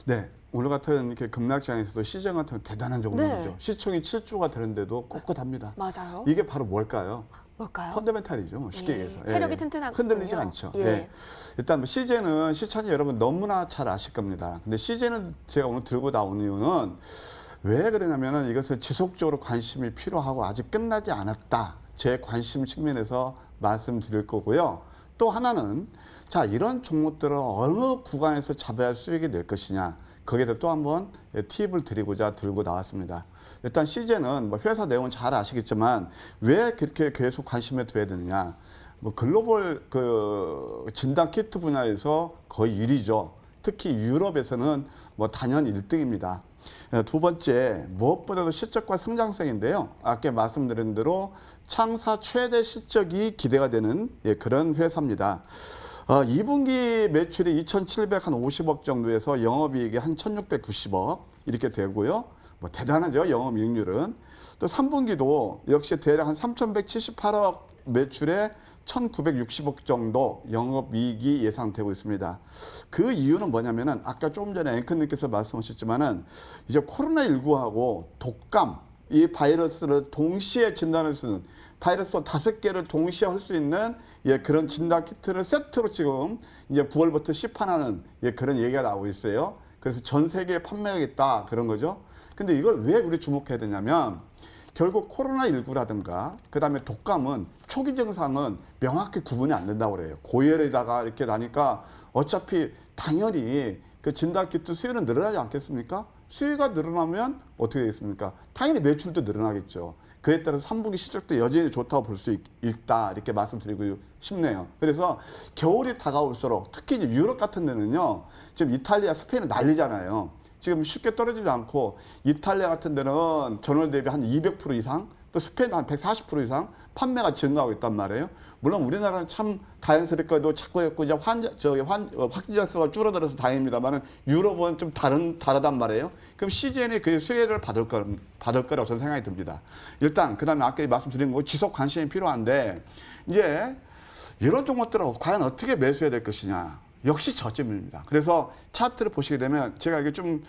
네. 오늘 같은 이렇게 급락장에서도 시장 같은 대단한 종목이죠. 네. 시총이 7조가 되는데도 꼿꼿합니다. 맞아요. 이게 바로 뭘까요? 뭘까요? 펀더멘탈이죠. 쉽게 예, 얘기해서. 체력이 튼튼하거든요. 흔들리지 않죠. 예. 예. 일단 뭐 CJ는 시차는 여러분 너무나 잘 아실 겁니다. 근데 CJ는 제가 오늘 들고 나온 이유는 왜 그러냐면은 이것을 지속적으로 관심이 필요하고 아직 끝나지 않았다. 제 관심 측면에서 말씀드릴 거고요. 또 하나는 자 이런 종목들을 어느 구간에서 잡아야 수익이 낼 것이냐. 거기에 대해서 또 한번 팁을 드리고자 들고 나왔습니다. 일단 CJ는 뭐 회사 내용은 잘 아시겠지만 왜 그렇게 계속 관심에 둬야 되느냐. 뭐 글로벌 그 진단 키트 분야에서 거의 1위죠. 특히 유럽에서는 뭐 단연 1등입니다. 두 번째, 무엇보다도 실적과 성장성인데요. 아까 말씀드린 대로 창사 최대 실적이 기대가 되는 그런 회사입니다. 2분기 매출이 2,750억 정도에서 영업이익이 한 1,690억 이렇게 되고요. 뭐 대단하죠, 영업이익률은. 또 3분기도 역시 대략 한 3,178억 매출에 1,960억 정도 영업이익이 예상되고 있습니다. 그 이유는 뭐냐면은 아까 조금 전에 앵커님께서 말씀하셨지만은 이제 코로나19하고 독감 이 바이러스를 동시에 진단할 수 있는 바이러스 5개를 동시에 할 수 있는 그런 진단 키트를 세트로 지금 이제 9월부터 시판하는 그런 얘기가 나오고 있어요. 그래서 전 세계에 판매하겠다 그런 거죠. 근데 이걸 왜 우리 주목해야 되냐면 결국 코로나19라든가 그다음에 독감은 초기 증상은 명확히 구분이 안 된다고 그래요. 고열에다가 이렇게 나니까 어차피 당연히 그 진단키트 수요는 늘어나지 않겠습니까? 수요가 늘어나면 어떻게 되겠습니까? 당연히 매출도 늘어나겠죠. 그에 따라서 3분기 실적도 여전히 좋다고 볼 수 있다 이렇게 말씀드리고 싶네요. 그래서 겨울이 다가올수록 특히 이제 유럽 같은 데는요. 지금 이탈리아, 스페인은 난리잖아요. 지금 쉽게 떨어지지 않고 이탈리아 같은 데는 전월 대비 한 200% 이상 또 스페인 한 140% 이상 판매가 증가하고 있단 말이에요. 물론 우리나라는 참 다행스럽게도 자꾸 이제 확진자 수가 줄어들어서 다행입니다만은 유럽은 좀 다르단 말이에요. 그럼 CJN이 그 수혜를 받을 거라고 저는 생각이 듭니다. 일단 그다음에 아까 말씀드린 거 지속 관심이 필요한데 이제 이런 종목들을 과연 어떻게 매수해야 될 것이냐. 역시 저점입니다. 그래서 차트를 보시게 되면 제가 이게 좀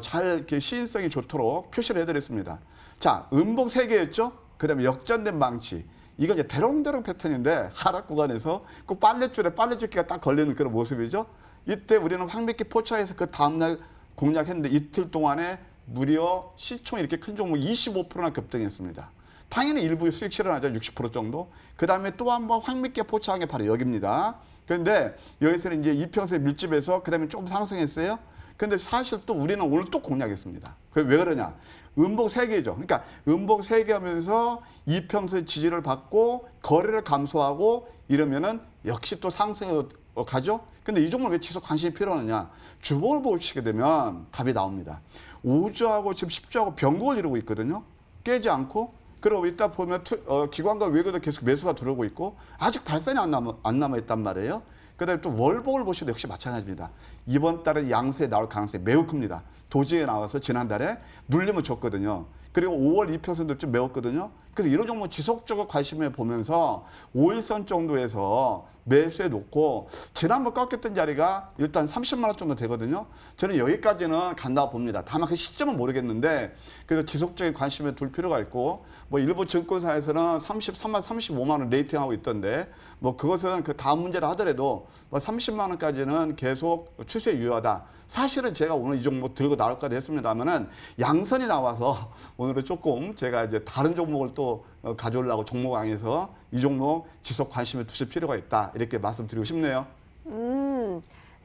잘 이렇게 시인성이 좋도록 표시를 해드렸습니다. 자, 음봉 3개였죠? 그 다음에 역전된 망치. 이거 이제 대롱대롱 패턴인데 하락 구간에서 그 빨랫줄에 빨래집기가 딱 걸리는 그런 모습이죠. 이때 우리는 황미끼 포차에서 그 다음날 공략했는데 이틀 동안에 무려 시총이 이렇게 큰 종목 25%나 급등했습니다. 당연히 일부 수익 실현하죠. 60% 정도. 그 다음에 또 한 번 황미끼 포차한 게 바로 여기입니다. 그런데 여기서는 이제 이평선의 밀집에서 그 다음에 좀 상승했어요. 근데 사실 또 우리는 오늘 또 공략했습니다. 그게 왜 그러냐? 음봉 3개죠. 그러니까 음봉 3개 하면서 이평선 지지를 받고 거래를 감소하고 이러면은 역시 또 상승에 가죠. 근데 이 종목 왜 지속 관심이 필요하느냐? 주봉을 보시게 되면 답이 나옵니다. 5주하고 지금 10주하고 변곡을 이루고 있거든요. 깨지 않고. 그리고 이따 보면 기관과 외국에도 계속 매수가 들어오고 있고 아직 발산이 안 남아있단 말이에요. 그다음에 또 월봉을 보셔도 역시 마찬가지입니다. 이번 달에 양세 나올 가능성이 매우 큽니다. 도지에 나와서 지난달에 눌림을 줬거든요. 그리고 5월 이평선도 좀 매웠거든요. 그래서 이런 종목 지속적으로 관심을 보면서 5일선 정도에서 매수해 놓고 지난번 꺾였던 자리가 일단 30만 원 정도 되거든요. 저는 여기까지는 간다고 봅니다. 다만 그 시점은 모르겠는데 그래서 지속적인 관심을 둘 필요가 있고 뭐 일부 증권사에서는 33만 35만 원 레이팅하고 있던데 뭐 그것은 그 다음 문제를 하더라도 뭐 30만 원까지는 계속 추세 유효하다. 사실은 제가 오늘 이 종목 들고 나올까 했습니다만은 양선이 나와서 오늘은 조금 제가 이제 다른 종목을 또 가져오려고 종목왕에서 이 종목 지속 관심을 두실 필요가 있다. 이렇게 말씀드리고 싶네요.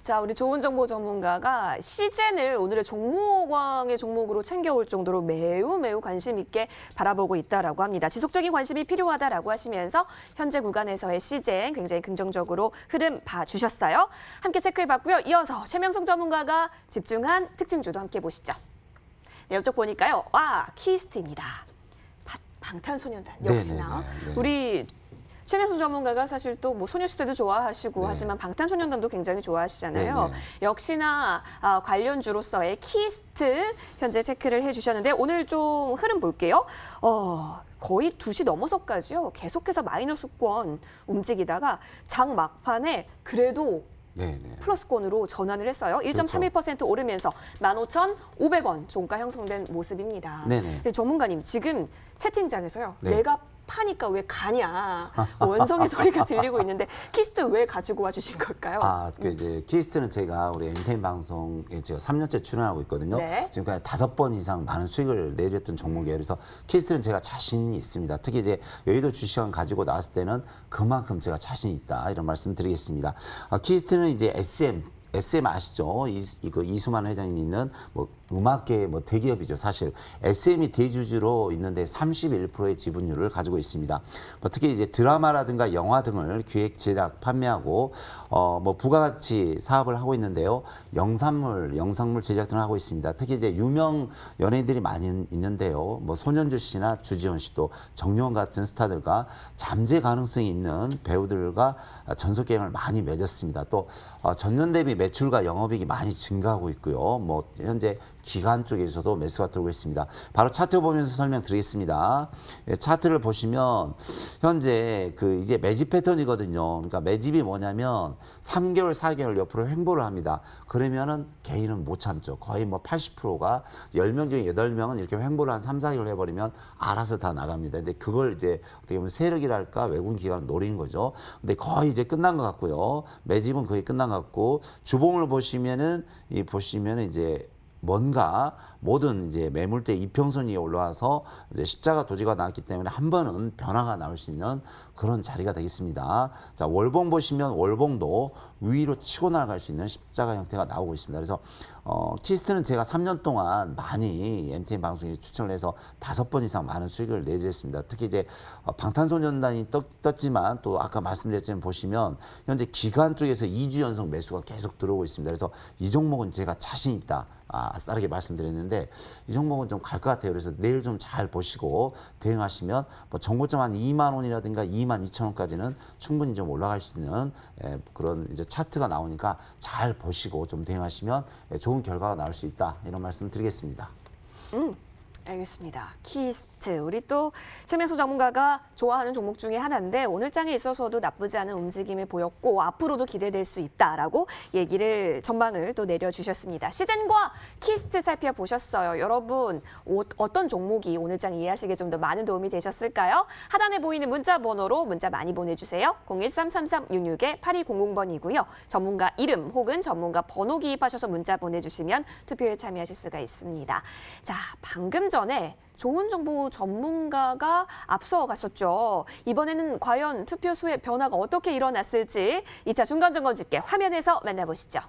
자, 우리 좋은 정보 전문가가 시젠을 오늘의 종목왕의 종목으로 챙겨올 정도로 매우 관심 있게 바라보고 있다라고 합니다. 지속적인 관심이 필요하다라고 하시면서 현재 구간에서의 시젠 굉장히 긍정적으로 흐름 봐주셨어요. 함께 체크해봤고요. 이어서 최명성 전문가가 집중한 특징주도 함께 보시죠. 네, 이쪽 보니까요. 와, 키스트입니다. 방탄소년단 역시나 네네네. 우리 최명수 전문가가 사실 또 뭐 소녀시대도 좋아하시고 네. 하지만 방탄소년단도 굉장히 좋아하시잖아요. 네네. 역시나 관련주로서의 키스트 현재 체크를 해주셨는데 오늘 좀 흐름 볼게요. 거의 2시 넘어서까지요. 계속해서 마이너스권 움직이다가 장 막판에 그래도 네네. 플러스권으로 전환을 했어요. 1.31% 오르면서 15,500원 종가 형성된 모습입니다. 네네. 근데 전문가님 지금 채팅장에서요. 네. 내가 파니까 왜 가냐 원성의 소리가 들리고 있는데 키스트 왜 가지고 와주신 걸까요? 그 이제 키스트는 제가 우리 엔테인 방송에 제가 3년째 출연하고 있거든요. 네. 지금까지 5번 이상 많은 수익을 내렸던 종목이에요. 그래서 키스트는 제가 자신이 있습니다. 특히 이제 여의도 주식시장 가지고 나왔을 때는 그만큼 제가 자신이 있다 이런 말씀 드리겠습니다. 키스트는 이제 SM 아시죠? 이수만 회장님이 있는 뭐 음악계 뭐 대기업이죠. 사실 SM이 대주주로 있는데 31%의 지분율을 가지고 있습니다. 뭐 특히 이제 드라마라든가 영화 등을 기획, 제작, 판매하고 뭐 부가가치 사업을 하고 있는데요. 영상물 제작 등을 하고 있습니다. 특히 이제 유명 연예인들이 많이 있는데요. 뭐 손현주 씨나 주지훈 씨 또 정요원 같은 스타들과 잠재 가능성이 있는 배우들과 전속 계약을 많이 맺었습니다. 또 전년 대비 매출과 영업이익이 많이 증가하고 있고요. 뭐 현재 기관 쪽에서도 매수가 들어오고 있습니다. 바로 차트 보면서 설명드리겠습니다. 차트를 보시면 현재 이제 매집 패턴이거든요. 그러니까 매집이 뭐냐면 3개월, 4개월 옆으로 횡보를 합니다. 그러면은 개인은 못 참죠. 거의 뭐 80%가 10명 중에 8명은 이렇게 횡보를 한 3, 4개월 해버리면 알아서 다 나갑니다. 근데 그걸 이제 어떻게 보면 세력이랄까 외국인 기관을 노리는 거죠. 근데 거의 이제 끝난 것 같고요. 매집은 거의 끝난 것 같고 주봉을 보시면은 이제 뭔가 모든 이제 매물대 이평선 위에 올라와서 이제 십자가 도지가 나왔기 때문에 한 번은 변화가 나올 수 있는 그런 자리가 되겠습니다. 자, 월봉 보시면 월봉도 위로 치고 나갈 수 있는 십자가 형태가 나오고 있습니다. 그래서 키스트는 제가 3년 동안 많이 MTN 방송에 추천을 해서 5번 이상 많은 수익을 내드렸습니다. 특히 이제 방탄소년단이 떴지만 또 아까 말씀드렸지만 보시면 현재 기관 쪽에서 2주 연속 매수가 계속 들어오고 있습니다. 그래서 이 종목은 제가 자신 있다. 아싸르게 말씀드렸는데 이 종목은 좀 갈 것 같아요. 그래서 내일 좀 잘 보시고 대응하시면 뭐 정고점 한 2만 원이라든가 2만 2천 원까지는 충분히 좀 올라갈 수 있는 그런 이제 차트가 나오니까 잘 보시고 좀 대응하시면 좋은 결과가 나올 수 있다. 이런 말씀 드리겠습니다. 알겠습니다. 키스트 우리 또 최명수 전문가가 좋아하는 종목 중에 하나인데 오늘 장에 있어서도 나쁘지 않은 움직임을 보였고 앞으로도 기대될 수 있다라고 전망을 또 내려주셨습니다. 시젠과 키스트 살펴보셨어요. 여러분 어떤 종목이 오늘 장 이해하시기에 좀 더 많은 도움이 되셨을까요? 하단에 보이는 문자 번호로 문자 많이 보내주세요. 0133366-8200번이고요. 전문가 이름 혹은 전문가 번호 기입하셔서 문자 보내주시면 투표에 참여하실 수가 있습니다. 자, 방금 전에 좋은 정보 전문가가 앞서갔었죠. 이번에는 과연 투표수의 변화가 어떻게 일어났을지 2차 중간점검 집계 화면에서 만나보시죠.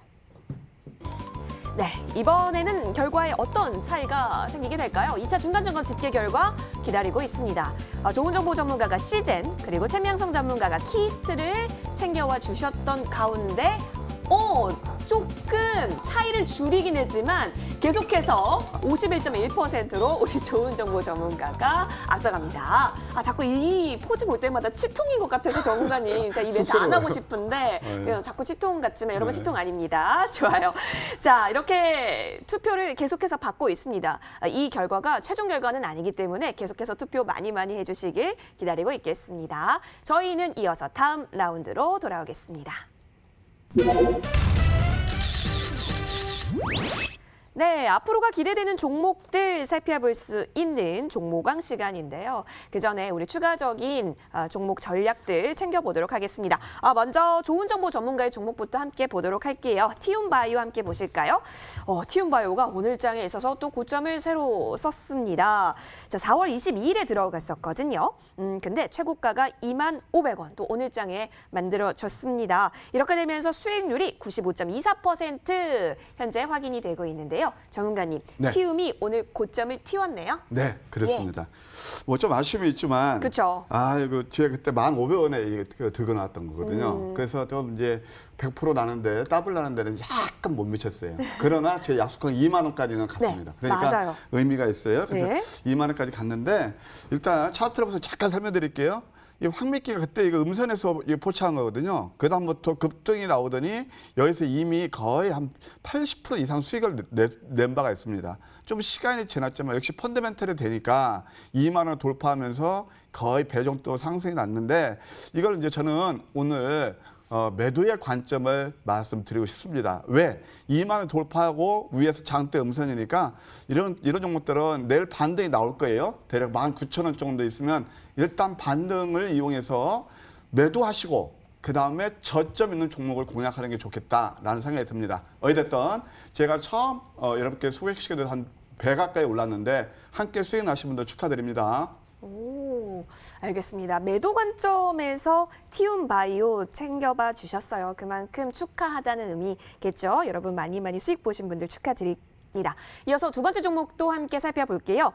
네, 이번에는 결과에 어떤 차이가 생기게 될까요? 2차 중간점검 집계 결과 기다리고 있습니다. 좋은 정보 전문가가 시젠 그리고 최명성 전문가가 키스트를 챙겨와 주셨던 가운데 조금 차이를 줄이긴 했지만 계속해서 51.1%로 우리 좋은 정보 전문가가 앞서갑니다. 자꾸 이 포즈 볼 때마다 치통인 것 같아서 전문가님 제가 이 멘트 안 하고 싶은데 자꾸 치통 같지만 여러분 치통 아닙니다. 좋아요. 자, 이렇게 투표를 계속해서 받고 있습니다. 이 결과가 최종 결과는 아니기 때문에 계속해서 투표 많이 해주시길 기다리고 있겠습니다. 저희는 이어서 다음 라운드로 돌아오겠습니다. 네, 앞으로가 기대되는 종목들 살펴볼 수 있는 종목왕 시간인데요. 그 전에 우리 추가적인 종목 전략들 챙겨보도록 하겠습니다. 먼저 좋은 정보 전문가의 종목부터 함께 보도록 할게요. 티움바이오 함께 보실까요? 티움바이오가 오늘 장에 있어서 또 고점을 새로 썼습니다. 자, 4월 22일에 들어갔었거든요. 근데 최고가가 25,500원 또 오늘 장에 만들어졌습니다. 이렇게 되면서 수익률이 95.24% 현재 확인이 되고 있는데요. 전문가님, 네. 티움이 오늘 고점을 틔웠네요. 네, 그렇습니다. 뭐 좀 아쉬움이 있지만, 그쵸. 이거 제가 그때 1,500원에 들고 나왔던 거거든요. 그래서 좀 이제 100% 나는데 더블 나는 데는 약간 못 미쳤어요. 그러나 제 약속한 2만 원까지는 갔습니다. 네, 그러니까 맞아요. 의미가 있어요. 그래서 네. 2만 원까지 갔는데 일단 차트를 보면서 잠깐 설명드릴게요. 이 황미끼가 그때 이거 음선에서 포착한 거거든요. 그 다음부터 급등이 나오더니 여기서 이미 거의 한 80% 이상 수익을 낸 바가 있습니다. 좀 시간이 지났지만 역시 펀더멘털이 되니까 2만 원 돌파하면서 거의 배 정도 상승이 났는데 이걸 이제 저는 오늘 매도의 관점을 말씀드리고 싶습니다. 왜? 2만 원 돌파하고 위에서 장대 음선이니까 이런 종목들은 내일 반등이 나올 거예요. 대략 19,000원 정도 있으면 일단 반등을 이용해서 매도하시고 그다음에 저점 있는 종목을 공략하는 게 좋겠다라는 생각이 듭니다. 어찌됐든 제가 처음 여러분께 소개시켜드린 한 배 가까이 올랐는데 함께 수익 나신 분들 축하드립니다. 오, 알겠습니다. 매도 관점에서 티움바이오 챙겨봐 주셨어요. 그만큼 축하하다는 의미겠죠. 여러분 많이 수익 보신 분들 축하드립니다. 이어서 두 번째 종목도 함께 살펴볼게요.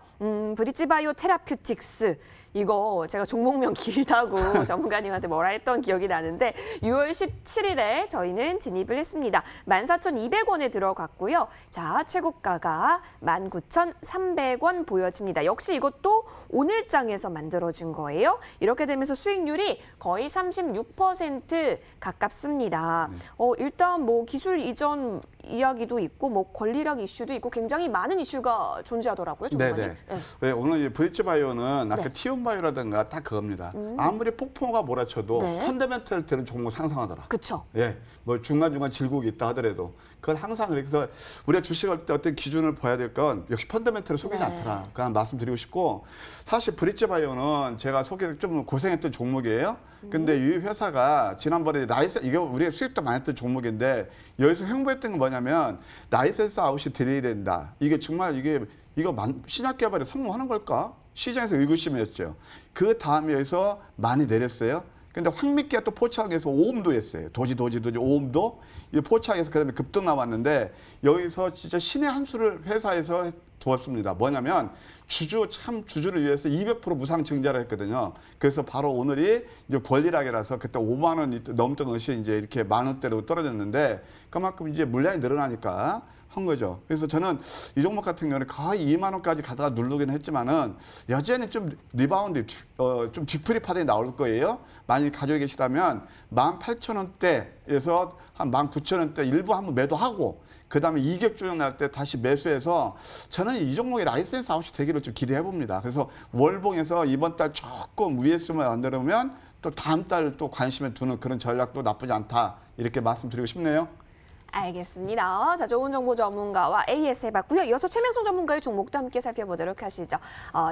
브릿지바이오 테라퓨틱스. 이거 제가 종목명 길다고 전문가님한테 뭐라 했던 기억이 나는데 6월 17일에 저희는 진입을 했습니다. 14,200원에 들어갔고요. 자, 최고가가 19,300원 보여집니다. 역시 이것도 오늘 장에서 만들어진 거예요. 이렇게 되면서 수익률이 거의 36% 가깝습니다. 일단 뭐 기술 이전 이야기도 있고 뭐 권리력 이슈도 있고 굉장히 많은 이슈가 존재하더라고요, 전문가님. 네네. 네, 오늘 이 브릿지바이오는 아까 네. 티움바이오라든가 딱 그겁니다. 아무리 폭풍우가 몰아쳐도 네. 펀더멘털 되는 종목 상상하더라. 그쵸. 예, 뭐 중간중간 질곡이 있다 하더라도 그걸 항상 그래서 우리가 주식할 때 어떤 기준을 봐야 될 건 역시 펀더멘털을 속이지 네. 않더라. 그냥 말씀드리고 싶고 사실 브릿지바이오는 제가 좀 고생했던 종목이에요. 근데 이 회사가 지난번에 이거 우리가 수익도 많이 했던 종목인데 여기서 횡보했던 건 뭐냐면 라이센스 아웃이 들여야 된다. 이게 정말 이거 신약 개발에 성공하는 걸까? 시장에서 의구심이었죠. 그 다음에 여기서 많이 내렸어요. 근데 황미끼가 또 포착해서 5음도 했어요. 도지 5음도. 이 포착해서 그다음에 급등 나왔는데 여기서 진짜 신의 한 수를 회사에서 두었습니다. 뭐냐면 주주를 위해서 200% 무상 증자를 했거든요. 그래서 바로 오늘이 이제 권리락이라서 그때 5만 원이 넘던 것이 이제 이렇게 만 원대로 떨어졌는데 그만큼 이제 물량이 늘어나니까 한 거죠. 그래서 저는 이 종목 같은 경우는 거의 2만 원까지 가다가 누르긴 했지만은 여전히 좀 리바운드, 좀 뒤풀이 파동이 나올 거예요. 만약 가지고 계시다면 18,000원대에서 한 19,000원대 일부 한번 매도하고 그다음에 이격 조정 날 때 다시 매수해서 저는 이 종목의 라이센스 아웃이 되기를 좀 기대해 봅니다. 그래서 월봉에서 이번 달 조금 위에 수만 안 들으면 또 다음 달 또 관심을 두는 그런 전략도 나쁘지 않다. 이렇게 말씀드리고 싶네요. 알겠습니다. 자, 좋은 정보 전문가와 AS 해봤고요. 이어서 최명순 전문가의 종목도 함께 살펴보도록 하시죠.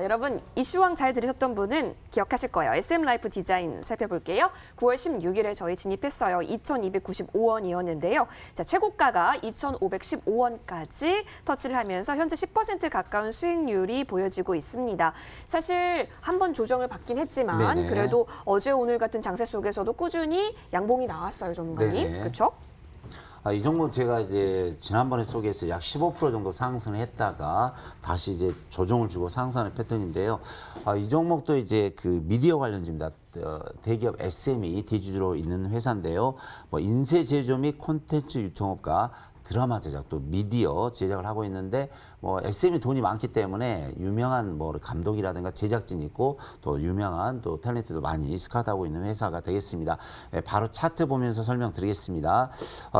여러분 이슈왕 잘 들으셨던 분은 기억하실 거예요. SM라이프 디자인 살펴볼게요. 9월 16일에 저희 진입했어요. 2,295원이었는데요. 자, 최고가가 2,515원까지 터치를 하면서 현재 10% 가까운 수익률이 보여지고 있습니다. 사실 한번 조정을 받긴 했지만 네네. 그래도 어제 오늘 같은 장세 속에서도 꾸준히 양봉이 나왔어요, 전문가님. 네네. 그렇죠? 이 종목 제가 이제 지난번에 소개해서 약 15% 정도 상승을 했다가 다시 이제 조정을 주고 상승하는 패턴인데요. 이 종목도 이제 그 미디어 관련주입니다. 대기업 SME 대주주로 있는 회사인데요. 뭐 인쇄 제조 및 콘텐츠 유통업과 드라마 제작 또 미디어 제작을 하고 있는데 뭐 SM이 돈이 많기 때문에 유명한 뭐 감독이라든가 제작진이 있고 또 유명한 또 탤런트도 많이 스카우트하고 있는 회사가 되겠습니다. 바로 차트 보면서 설명드리겠습니다.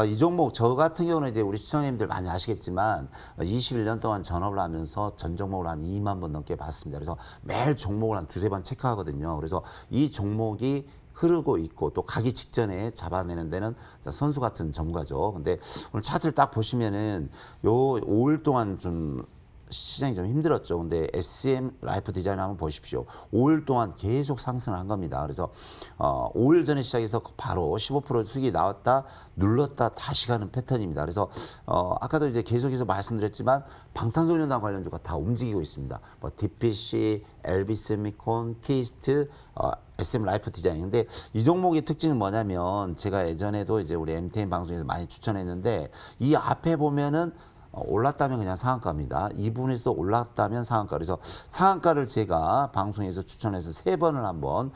이 종목 저 같은 경우는 이제 우리 시청자님들 많이 아시겠지만 21년 동안 전업을 하면서 전 종목을 한 2만 번 넘게 봤습니다. 그래서 매일 종목을 한 두세 번 체크하거든요. 그래서 이 종목이 흐르고 있고 또 가기 직전에 잡아내는 데는 선수 같은 전문가죠. 근데 오늘 차트를 딱 보시면은 요 5일 동안 좀 시장이 좀 힘들었죠. 근데 SM 라이프 디자인 한번 보십시오. 5일 동안 계속 상승을 한 겁니다. 그래서 5일 전에 시작해서 바로 15% 수익이 나왔다 눌렀다 다시 가는 패턴입니다. 그래서 아까도 이제 계속해서 말씀드렸지만 방탄소년단 관련주가 다 움직이고 있습니다. 뭐 DPC, LB세미콘, 케이스트, SM 라이프 디자인. 근데 이 종목의 특징은 뭐냐면 제가 예전에도 이제 우리 MTN 방송에서 많이 추천했는데 이 앞에 보면은 올랐다면 그냥 상한가입니다. 이 부분에서도 올랐다면 상한가. 그래서 상한가를 제가 방송에서 추천해서 3번을 한번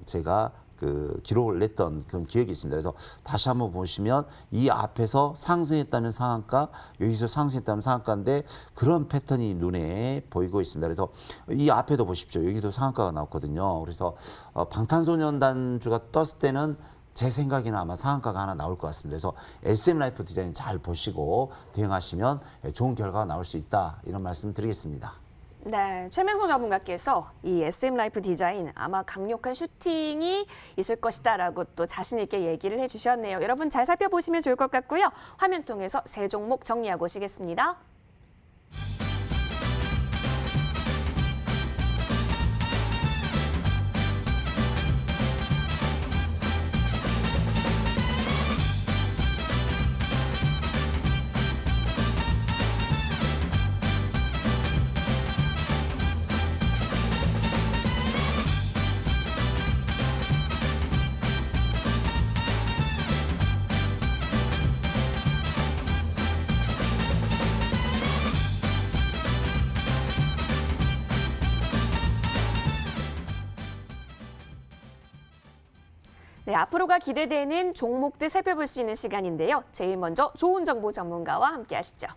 제가 그 기록을 냈던 그런 기억이 있습니다. 그래서 다시 한번 보시면 이 앞에서 상승했다면 상한가, 여기서 상승했다면 상한가인데 그런 패턴이 눈에 보이고 있습니다. 그래서 이 앞에도 보십시오. 여기도 상한가가 나왔거든요. 그래서 방탄소년단주가 떴을 때는 제 생각에는 아마 상한가가 하나 나올 것 같습니다. 그래서 SM 라이프 디자인 잘 보시고 대응하시면 좋은 결과가 나올 수 있다. 이런 말씀 드리겠습니다. 네, 최명선 전문가께서 이 SM 라이프 디자인 아마 강력한 슈팅이 있을 것이다라고 또 자신 있게 얘기를 해주셨네요. 여러분 잘 살펴보시면 좋을 것 같고요. 화면 통해서 세 종목 정리하고 오시겠습니다. 네, 앞으로가 기대되는 종목들 살펴볼 수 있는 시간인데요. 제일 먼저 좋은 정보 전문가와 함께 하시죠.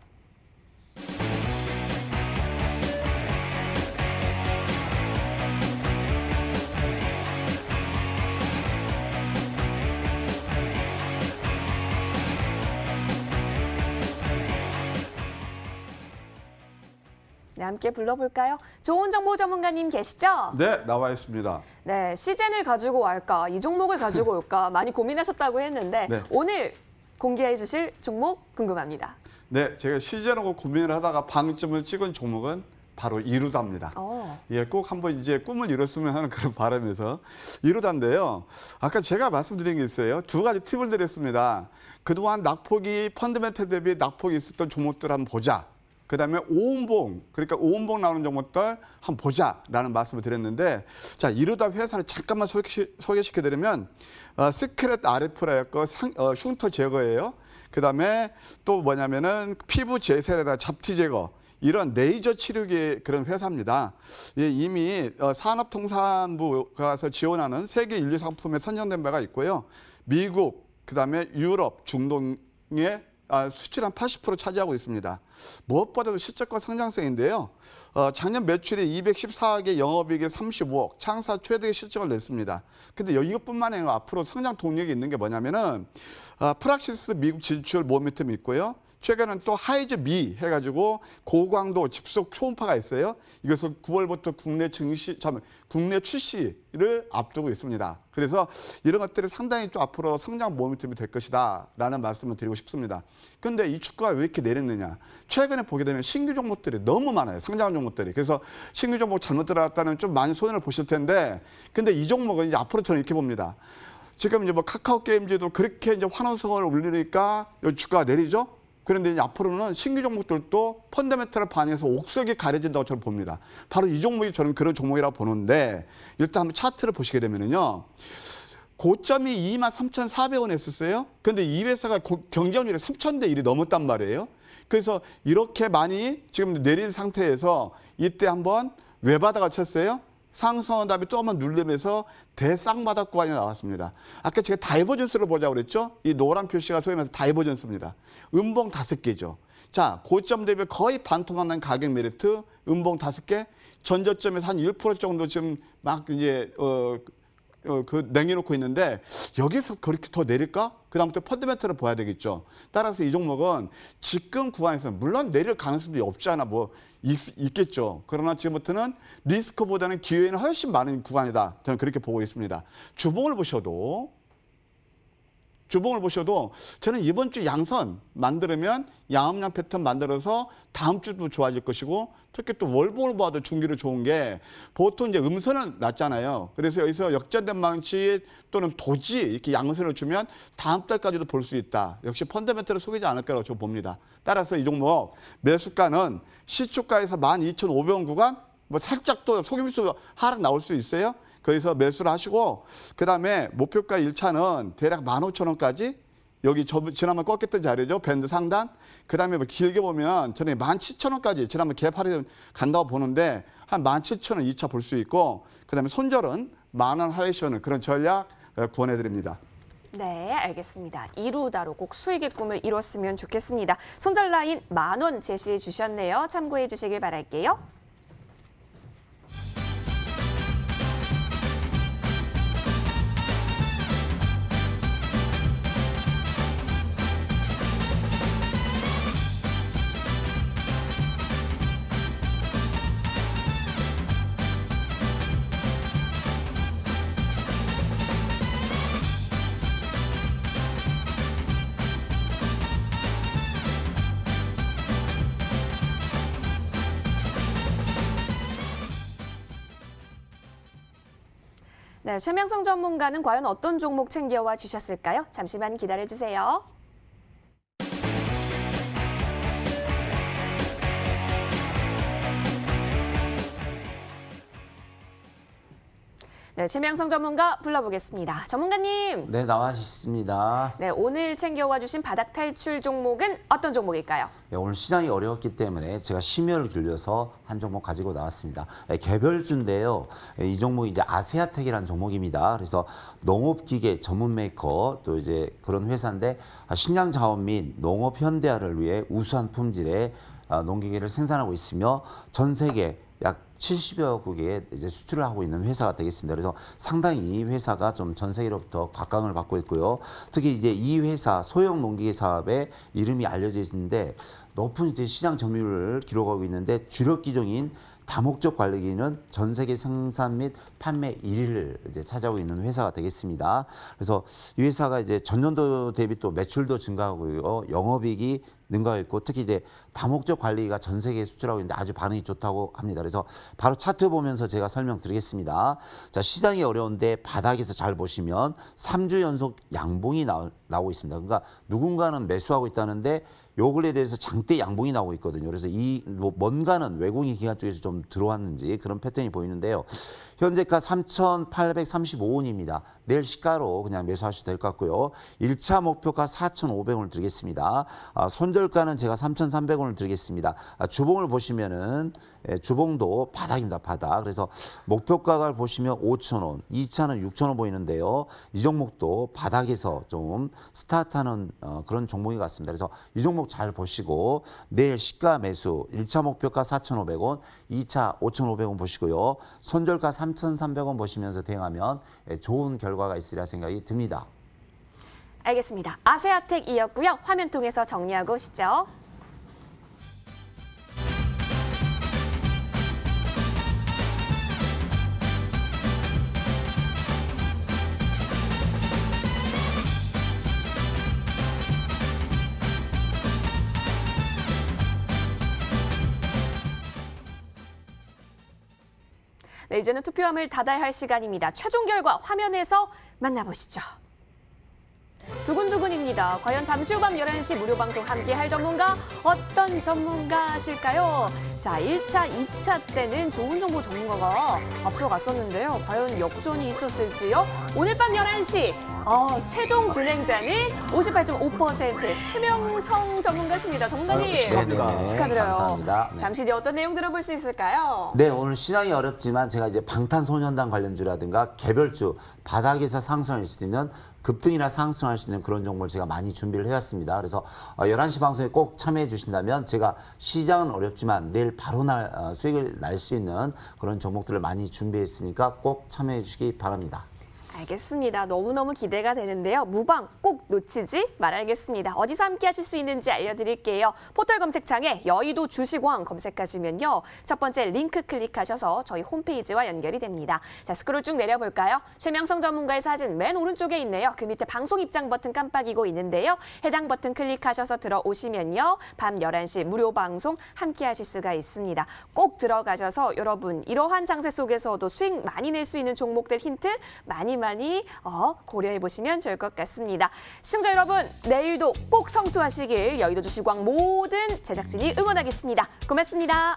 네, 함께 불러볼까요? 좋은 정보 전문가님 계시죠? 네, 나와 있습니다. 네, 시젠을 가지고 갈까, 이 종목을 가지고 올까 많이 고민하셨다고 했는데 네. 오늘 공개해 주실 종목 궁금합니다. 네, 제가 시즌하고 고민을 하다가 방점을 찍은 종목은 바로 이루다입니다. 예, 꼭 한번 이제 꿈을 이뤘으면 하는 그런 바람에서 이루다인데요. 아까 제가 말씀드린 게 있어요. 2가지 팁을 드렸습니다. 그동안 낙폭이 펀드멘탈 대비 낙폭이 있었던 종목들 한번 보자. 그다음에 오음봉, 그러니까 오음봉 나오는 종목들 한번 보자라는 말씀을 드렸는데, 자, 이루다 회사를 잠깐만 소개시켜드리면 시크릿 RF라고 흉터 제거예요. 그다음에 또 뭐냐면은 피부 재생에다 잡티 제거, 이런 레이저 치료기 그런 회사입니다. 예, 이미 산업통상부가 지원하는 세계 인류 상품에 선정된 바가 있고요. 미국, 그다음에 유럽, 중동에 수출 한 80% 차지하고 있습니다. 무엇보다도 실적과 성장성인데요. 작년 매출이 214억에 영업이익이 35억, 창사 최대의 실적을 냈습니다. 근데 이것뿐만 아니라 앞으로 성장 동력이 있는 게 뭐냐면은 프락시스 미국 진출 모멘텀이 있고요. 최근에는 또 하이즈 미 해가지고 고광도 집속 초음파가 있어요. 이것을 9월부터 국내 출시를 앞두고 있습니다. 그래서 이런 것들이 상당히 또 앞으로 성장 모멘텀이 될 것이다 라는 말씀을 드리고 싶습니다. 그런데 이 주가가 왜 이렇게 내렸느냐. 최근에 보게 되면 신규 종목들이 너무 많아요. 상장한 종목들이. 그래서 신규 종목 잘못 들어갔다는 좀 많이 손해를 보실 텐데, 근데 이 종목은 이제 앞으로 저는 이렇게 봅니다. 지금 이제 뭐 카카오 게임즈도 그렇게 이제 환호성을 올리니까 주가가 내리죠. 그런데 이제 앞으로는 신규 종목들도 펀더멘털을 반영해서 옥석이 가려진다고 저는 봅니다. 바로 이 종목이 저는 그런 종목이라고 보는데, 일단 한번 차트를 보시게 되면은요. 고점이 23,400원 했었어요. 근데 이 회사가 경쟁률이 3,000대 1이 넘었단 말이에요. 그래서 이렇게 많이 지금 내린 상태에서 이때 한번 외바닥을 쳤어요. 상승한 다음에 또 한번 눌리면서 대쌍바닥 구간이 나왔습니다. 아까 제가 다이버전스를 보자고 그랬죠? 이 노란 표시가 소위 말해서 다이버전스입니다. 음봉 5개죠. 자, 고점 대비 거의 반토막 난 가격 메리트, 음봉 5개, 전저점에서 한 1% 정도 지금 막 이제 냉겨놓고 있는데 여기서 그렇게 더 내릴까? 그다음부터 펀더멘털을 봐야 되겠죠. 따라서 이 종목은 지금 구간에서 물론 내릴 가능성도 없지 않아 뭐 있겠죠. 그러나 지금부터는 리스크보다는 기회는 훨씬 많은 구간이다. 저는 그렇게 보고 있습니다. 주봉을 보셔도 저는 이번 주 양선 만들면 양음양 패턴 만들어서 다음 주도 좋아질 것이고 특히 또 월봉을 봐도 중기로 좋은 게 보통 이제 음선은 낮잖아요. 그래서 여기서 역전된 망치 또는 도지 이렇게 양선을 주면 다음 달까지도 볼 수 있다. 역시 펀더멘털을 속이지 않을 거라고 저 봅니다. 따라서 이 종목 매수가는 시초가에서 12,500원 구간 뭐 살짝 또 속임수 하락 나올 수 있어요. 거기서 매수를 하시고 그다음에 목표가 1차는 대략 15,000원까지 여기 지난번 꺾였던 자리죠. 밴드 상단. 그다음에 뭐 길게 보면 저는 17,000원까지 지난번 개파리 간다고 보는데 한 17,000원 2차 볼 수 있고 그다음에 손절은 10,000원 하회시오는 그런 전략 권해드립니다. 네, 알겠습니다. 이루다로 꼭 수익의 꿈을 이뤘으면 좋겠습니다. 손절 라인 10,000원 제시해 주셨네요. 참고해 주시길 바랄게요. 네, 최명성 전문가는 과연 어떤 종목 챙겨와 주셨을까요? 잠시만 기다려주세요. 네, 최명성 전문가 불러보겠습니다. 전문가님. 네, 나와 있습니다. 네, 오늘 챙겨와 주신 바닥 탈출 종목은 어떤 종목일까요? 네, 오늘 시장이 어려웠기 때문에 제가 심혈을 기울여서 한 종목 가지고 나왔습니다. 네, 개별주인데요. 이 종목이 이제 아세아텍이라는 종목입니다. 그래서 농업기계 전문 메이커 또 이제 그런 회사인데 식량 자원 및 농업 현대화를 위해 우수한 품질의 농기계를 생산하고 있으며 전 세계 약 70여 국에 이제 수출을 하고 있는 회사가 되겠습니다. 그래서 상당히 이 회사가 좀 전 세계로부터 각광을 받고 있고요. 특히 이제 이 회사 소형 농기계 사업에 이름이 알려져 있는데 높은 이제 시장 점유율을 기록하고 있는데 주력 기종인 다목적 관리기는 전 세계 생산 및 판매 1위를 이제 차지하고 있는 회사가 되겠습니다. 그래서 이 회사가 이제 전년도 대비 또 매출도 증가하고요. 영업이익이 능가하고 있고 특히 이제 다목적 관리가 전 세계에 수출하고 있는데 아주 반응이 좋다고 합니다. 그래서 바로 차트 보면서 제가 설명드리겠습니다. 자, 시장이 어려운데 바닥에서 잘 보시면 3주 연속 양봉이 나오고 있습니다. 그러니까 누군가는 매수하고 있다는데 요 근래에 대해서 장대 양봉이 나오고 있거든요. 그래서 이 뭔가는 외국인 기관 쪽에서 좀 들어왔는지 그런 패턴이 보이는데요. 현재가 3,835원입니다. 내일 시가로 그냥 매수하셔도 될 것 같고요. 1차 목표가 4,500원을 드리겠습니다. 손절가는 제가 3,300원을 드리겠습니다. 주봉을 보시면은 주봉도 바닥입니다. 바닥. 그래서 목표가를 보시면 5,000원, 2차는 6,000원 보이는데요. 이 종목도 바닥에서 좀 스타트하는 그런 종목인 것 같습니다. 그래서 이 종목 잘 보시고 내일 시가 매수 1차 목표가 4,500원, 2차 5,500원 보시고요. 손절가 3,300원 보시면서 대응하면 좋은 결과가 있으리라 생각이 듭니다. 알겠습니다. 아세아텍이었고요. 화면 통해서 정리하고 오시죠. 네, 이제는 투표함을 닫아야 할 시간입니다. 최종 결과 화면에서 만나보시죠. 두근두근입니다. 과연 잠시 후 밤 11시 무료 방송 함께할 전문가 어떤 전문가실까요? 자, 1차, 2차 때는 좋은 정보 전문가가 앞서갔었는데요. 과연 역전이 있었을지요? 오늘 밤 11시 최종 진행자는 58.5% 최명성 전문가십니다. 전문가님. 아유, 축하합니다. 네네네. 축하드려요. 감사합니다. 네. 잠시 뒤에 어떤 내용 들어볼 수 있을까요? 네, 오늘 시장이 어렵지만 제가 이제 방탄소년단 관련주라든가 개별주, 바닥에서 상승할 수 있는 급등이나 상승할 수 있는 그런 종목을 제가 많이 준비를 해왔습니다. 그래서 11시 방송에 꼭 참여해 주신다면 제가 시장은 어렵지만 내일 바로 수익을 날 수 있는 그런 종목들을 많이 준비했으니까 꼭 참여해 주시기 바랍니다. 알겠습니다. 너무너무 기대가 되는데요. 무방 꼭 놓치지 말아야겠습니다. 어디서 함께 하실 수 있는지 알려드릴게요. 포털 검색창에 여의도 주식왕 검색하시면요. 첫 번째 링크 클릭하셔서 저희 홈페이지와 연결이 됩니다. 자, 스크롤 쭉 내려볼까요? 최명성 전문가의 사진 맨 오른쪽에 있네요. 그 밑에 방송 입장 버튼 깜빡이고 있는데요. 해당 버튼 클릭하셔서 들어오시면요. 밤 11시 무료 방송 함께 하실 수가 있습니다. 꼭 들어가셔서 여러분 이러한 장세 속에서도 수익 많이 낼 수 있는 종목들 힌트 많이 고려해 보시면 좋을 것 같습니다. 시청자 여러분, 내일도 꼭 성투하시길 여의도 주식왕 모든 제작진이 응원하겠습니다. 고맙습니다.